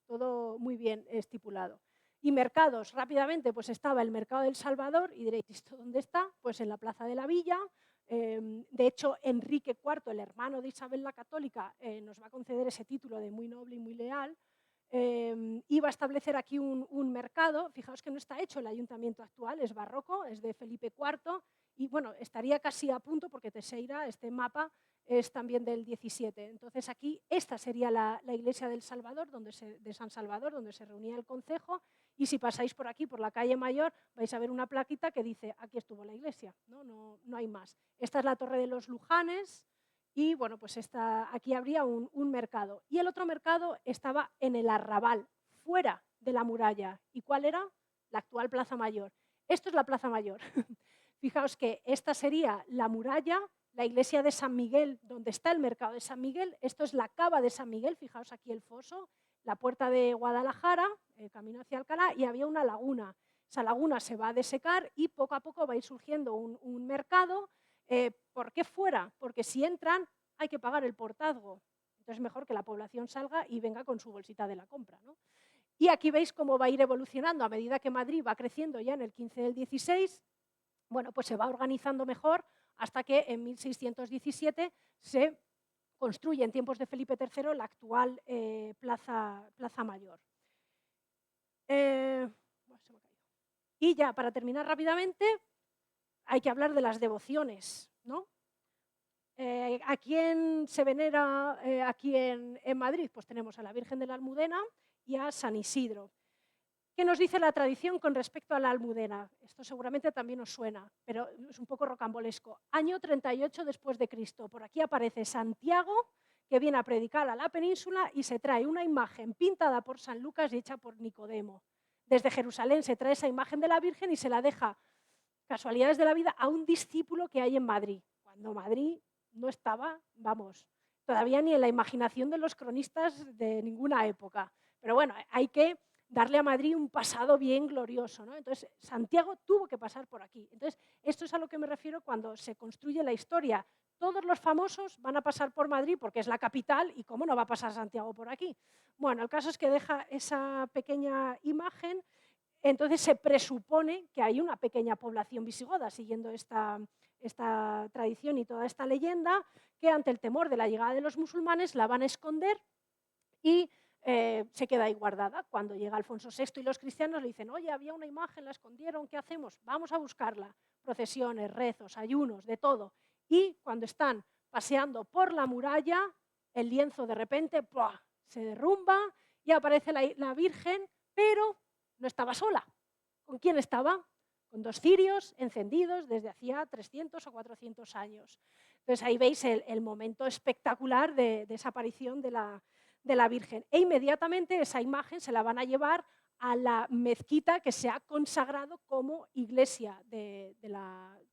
todo muy bien estipulado. Y mercados, rápidamente, pues estaba el Mercado del Salvador, y diréis, ¿esto dónde está? Pues en la Plaza de la Villa. De hecho, Enrique IV, el hermano de Isabel la Católica, nos va a conceder ese título de muy noble y muy leal. Iba a establecer aquí un mercado. Fijaos que no está hecho el ayuntamiento actual, es barroco, es de Felipe IV, y bueno, estaría casi a punto porque Teixeira, este mapa, es también del 17. Entonces aquí esta sería la iglesia del Salvador, de San Salvador, donde se reunía el concejo, y si pasáis por aquí, por la calle Mayor, vais a ver una plaquita que dice, aquí estuvo la iglesia, no hay más. Esta es la Torre de los Lujanes, y bueno, pues aquí habría un mercado. Y el otro mercado estaba en el arrabal, fuera de la muralla. ¿Y cuál era? La actual Plaza Mayor. Esto es la Plaza Mayor. Fijaos que esta sería la muralla, la iglesia de San Miguel, donde está el mercado de San Miguel. Esto es la cava de San Miguel, fijaos aquí el foso, la puerta de Guadalajara, el camino hacia Alcalá, y había una laguna. Esa laguna se va a desecar y poco a poco va a ir surgiendo un mercado. ¿Por qué fuera? Porque si entran hay que pagar el portazgo. Entonces es mejor que la población salga y venga con su bolsita de la compra, ¿no? Y aquí veis cómo va a ir evolucionando a medida que Madrid va creciendo ya en el 15 del 16. Bueno, pues se va organizando mejor hasta que en 1617 se construye en tiempos de Felipe III la actual Plaza Mayor. Y ya, para terminar rápidamente, hay que hablar de las devociones, ¿no? ¿A quién se venera aquí en Madrid? Pues tenemos a la Virgen de la Almudena y a San Isidro. ¿Qué nos dice la tradición con respecto a la Almudena? Esto seguramente también os suena, pero es un poco rocambolesco. Año 38 después de Cristo. Por aquí aparece Santiago, que viene a predicar a la península y se trae una imagen pintada por San Lucas y hecha por Nicodemo. Desde Jerusalén se trae esa imagen de la Virgen y se la deja, casualidades de la vida, a un discípulo que hay en Madrid. Cuando Madrid no estaba, vamos, todavía ni en la imaginación de los cronistas de ninguna época. Pero bueno, hay que darle a Madrid un pasado bien glorioso, ¿no? Entonces, Santiago tuvo que pasar por aquí. Entonces, esto es a lo que me refiero cuando se construye la historia. Todos los famosos van a pasar por Madrid porque es la capital y cómo no va a pasar Santiago por aquí. Bueno, el caso es que deja esa pequeña imagen. Entonces se presupone que hay una pequeña población visigoda, siguiendo esta tradición y toda esta leyenda, que ante el temor de la llegada de los musulmanes la van a esconder y se queda ahí guardada. Cuando llega Alfonso VI y los cristianos le dicen, oye, había una imagen, la escondieron, ¿qué hacemos? Vamos a buscarla. Procesiones, rezos, ayunos, de todo. Y cuando están paseando por la muralla, el lienzo de repente ¡pua!, se derrumba y aparece la Virgen, pero no estaba sola. ¿Con quién estaba? Con dos cirios encendidos desde hacía 300 o 400 años. Entonces ahí veis el momento espectacular de esa aparición de la Virgen. E inmediatamente esa imagen se la van a llevar a la mezquita que se ha consagrado como iglesia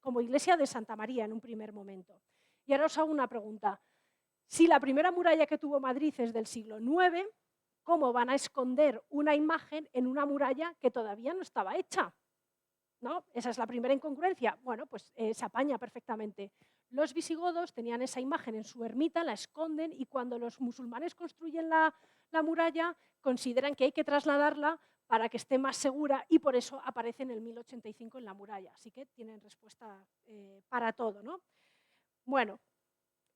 como iglesia de Santa María en un primer momento. Y ahora os hago una pregunta. Si la primera muralla que tuvo Madrid es del siglo IX, ¿cómo van a esconder una imagen en una muralla que todavía no estaba hecha? ¿No? Esa es la primera incongruencia. Bueno, pues se apaña perfectamente. Los visigodos tenían esa imagen en su ermita, la esconden y cuando los musulmanes construyen la muralla consideran que hay que trasladarla para que esté más segura y por eso aparece en el 1085 en la muralla. Así que tienen respuesta para todo, ¿no? Bueno,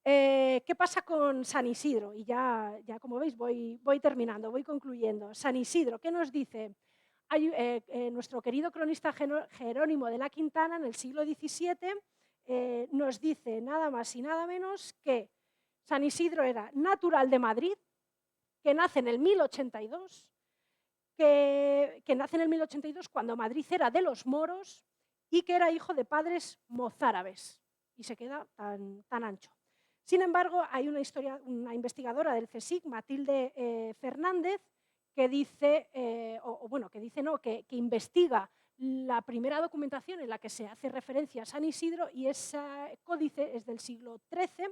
¿qué pasa con San Isidro? Y ya como veis voy terminando, voy concluyendo. San Isidro, ¿qué nos dice? Nuestro querido cronista Jerónimo de la Quintana, en el siglo XVII, nos dice nada más y nada menos que San Isidro era natural de Madrid, que nace en el 1082, que nace en el 1082 cuando Madrid era de los moros y que era hijo de padres mozárabes. Y se queda tan ancho. Sin embargo, hay una investigadora del CSIC, Matilde Fernández, que dice, que investiga la primera documentación en la que se hace referencia a San Isidro y ese códice es del siglo XIII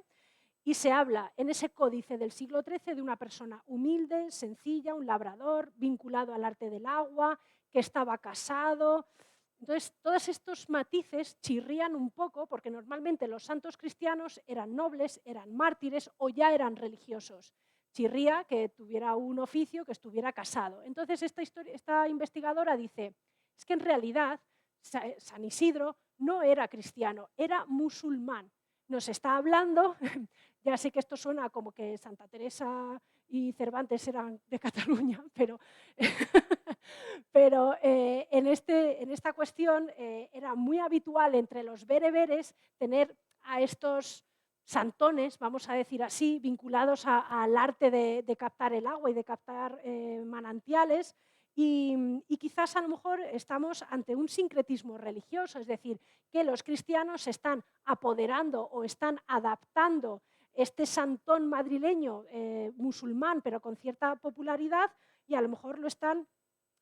y se habla en ese códice del siglo XIII de una persona humilde, sencilla, un labrador, vinculado al arte del agua, que estaba casado. Entonces, todos estos matices chirrían un poco porque normalmente los santos cristianos eran nobles, eran mártires o ya eran religiosos. Chirría que tuviera un oficio, que estuviera casado. Entonces, esta investigadora dice, es que en realidad San Isidro no era cristiano, era musulmán. Nos está hablando, ya sé que esto suena como que Santa Teresa y Cervantes eran de Cataluña, pero en esta cuestión era muy habitual entre los bereberes tener a estos santones, vamos a decir así, vinculados al arte de captar el agua y de captar manantiales, y quizás a lo mejor estamos ante un sincretismo religioso, es decir, que los cristianos se están apoderando o están adaptando este santón madrileño musulmán, pero con cierta popularidad, y a lo mejor lo están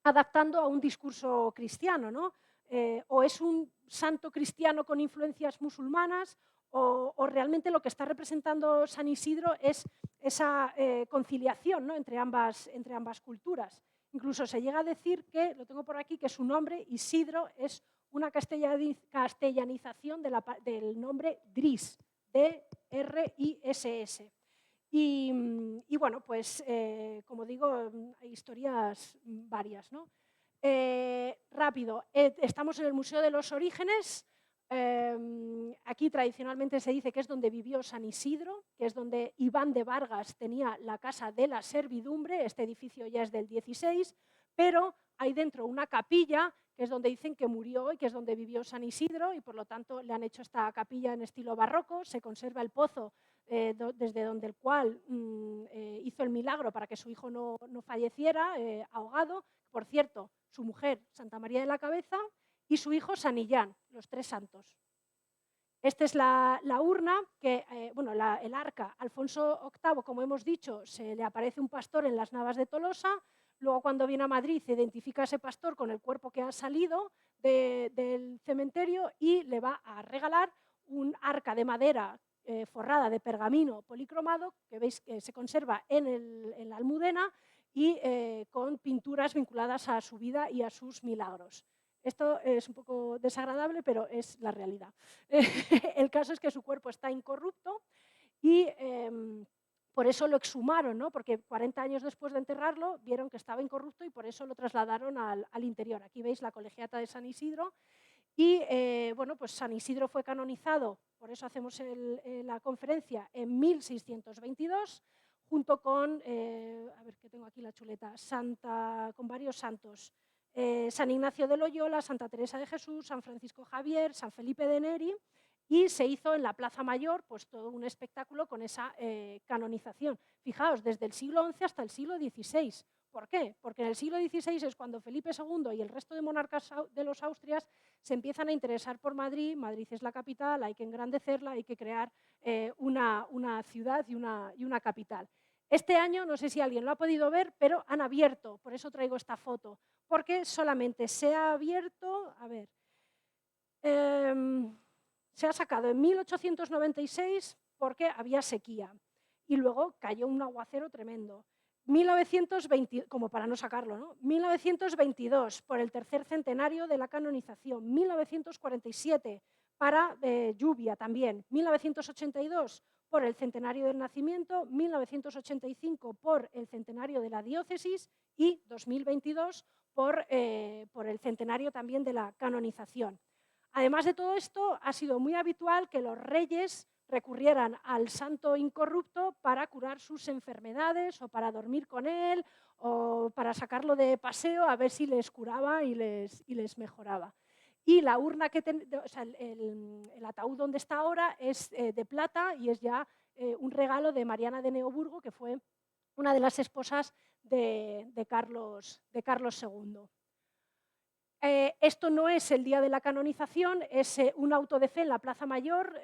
adaptando a un discurso cristiano, ¿no? O es un santo cristiano con influencias musulmanas, o realmente lo que está representando San Isidro es esa conciliación, ¿no? entre ambas culturas. Incluso se llega a decir que, lo tengo por aquí, que su nombre, Isidro, es una castellanización del nombre Dris, D-R-I-S-S. Y bueno, pues como digo, hay historias varias, ¿no? Rápido, estamos en el Museo de los Orígenes. Aquí tradicionalmente se dice que es donde vivió San Isidro, que es donde Iván de Vargas tenía la Casa de la Servidumbre. Este edificio ya es del 16, pero hay dentro una capilla que es donde dicen que murió y que es donde vivió San Isidro, y por lo tanto le han hecho esta capilla en estilo barroco. Se conserva el pozo desde donde el cual hizo el milagro para que su hijo no falleciera ahogado. Por cierto, su mujer, Santa María de la Cabeza, y su hijo San Illán, los tres santos. Esta es la urna, el arca. Alfonso VIII, como hemos dicho, se le aparece un pastor en las Navas de Tolosa. Luego, cuando viene a Madrid, identifica a ese pastor con el cuerpo que ha salido del cementerio y le va a regalar un arca de madera forrada de pergamino policromado, que veis que se conserva en la Almudena, y con pinturas vinculadas a su vida y a sus milagros. Esto es un poco desagradable, pero es la realidad. El caso es que su cuerpo está incorrupto y por eso lo exhumaron, ¿no? Porque 40 años después de enterrarlo vieron que estaba incorrupto y por eso lo trasladaron al interior. Aquí veis la colegiata de San Isidro y pues San Isidro fue canonizado, por eso hacemos la conferencia, en 1622, junto con, a ver que tengo aquí la chuleta, con varios santos. San Ignacio de Loyola, Santa Teresa de Jesús, San Francisco Javier, San Felipe de Neri, y se hizo en la Plaza Mayor pues, todo un espectáculo con esa canonización. Fijaos, desde el siglo XI hasta el siglo XVI. ¿Por qué? Porque en el siglo XVI es cuando Felipe II y el resto de monarcas de los Austrias se empiezan a interesar por Madrid. Madrid es la capital, hay que engrandecerla, hay que crear una ciudad y una capital. Este año, no sé si alguien lo ha podido ver, pero han abierto, por eso traigo esta foto, porque solamente se ha abierto, a ver, se ha sacado en 1896 porque había sequía y luego cayó un aguacero tremendo. 1920, como para no sacarlo, ¿no? 1922, por el tercer centenario de la canonización. 1947, para lluvia también. 1982, por el centenario del nacimiento. 1985, por el centenario de la diócesis. Y 2022, por el centenario también de la canonización. Además de todo esto, ha sido muy habitual que los reyes recurrieran al santo incorrupto para curar sus enfermedades o para dormir con él o para sacarlo de paseo a ver si les curaba y les mejoraba. Y la urna o sea, el ataúd donde está ahora es de plata y es ya un regalo de Mariana de Neoburgo, que fue una de las esposas de Carlos II. Esto no es el día de la canonización, es un auto de fe en la Plaza Mayor,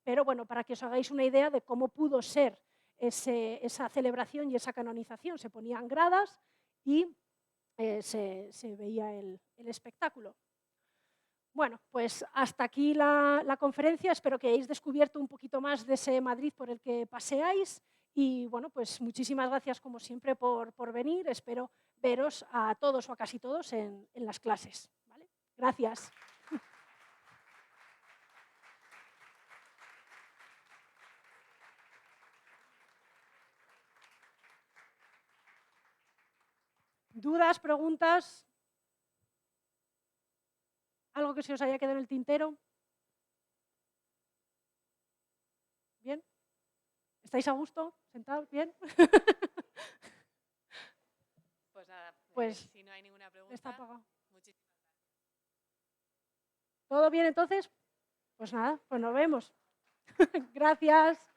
pero bueno, para que os hagáis una idea de cómo pudo ser esa celebración y esa canonización. Se ponían gradas y se veía el espectáculo. Bueno, pues hasta aquí la conferencia. Espero que hayáis descubierto un poquito más de ese Madrid por el que paseáis. Y bueno, pues muchísimas gracias como siempre por venir. Espero veros a todos o a casi todos en las clases. ¿Vale? Gracias. ¿Dudas, preguntas? ¿Algo que se os haya quedado en el tintero? ¿Bien? ¿Estáis a gusto? ¿Sentados? ¿Bien? Pues nada, Pues si no hay ninguna pregunta, está apagado. muchísimas gracias. ¿Todo bien entonces? Pues nada, pues nos vemos. Gracias.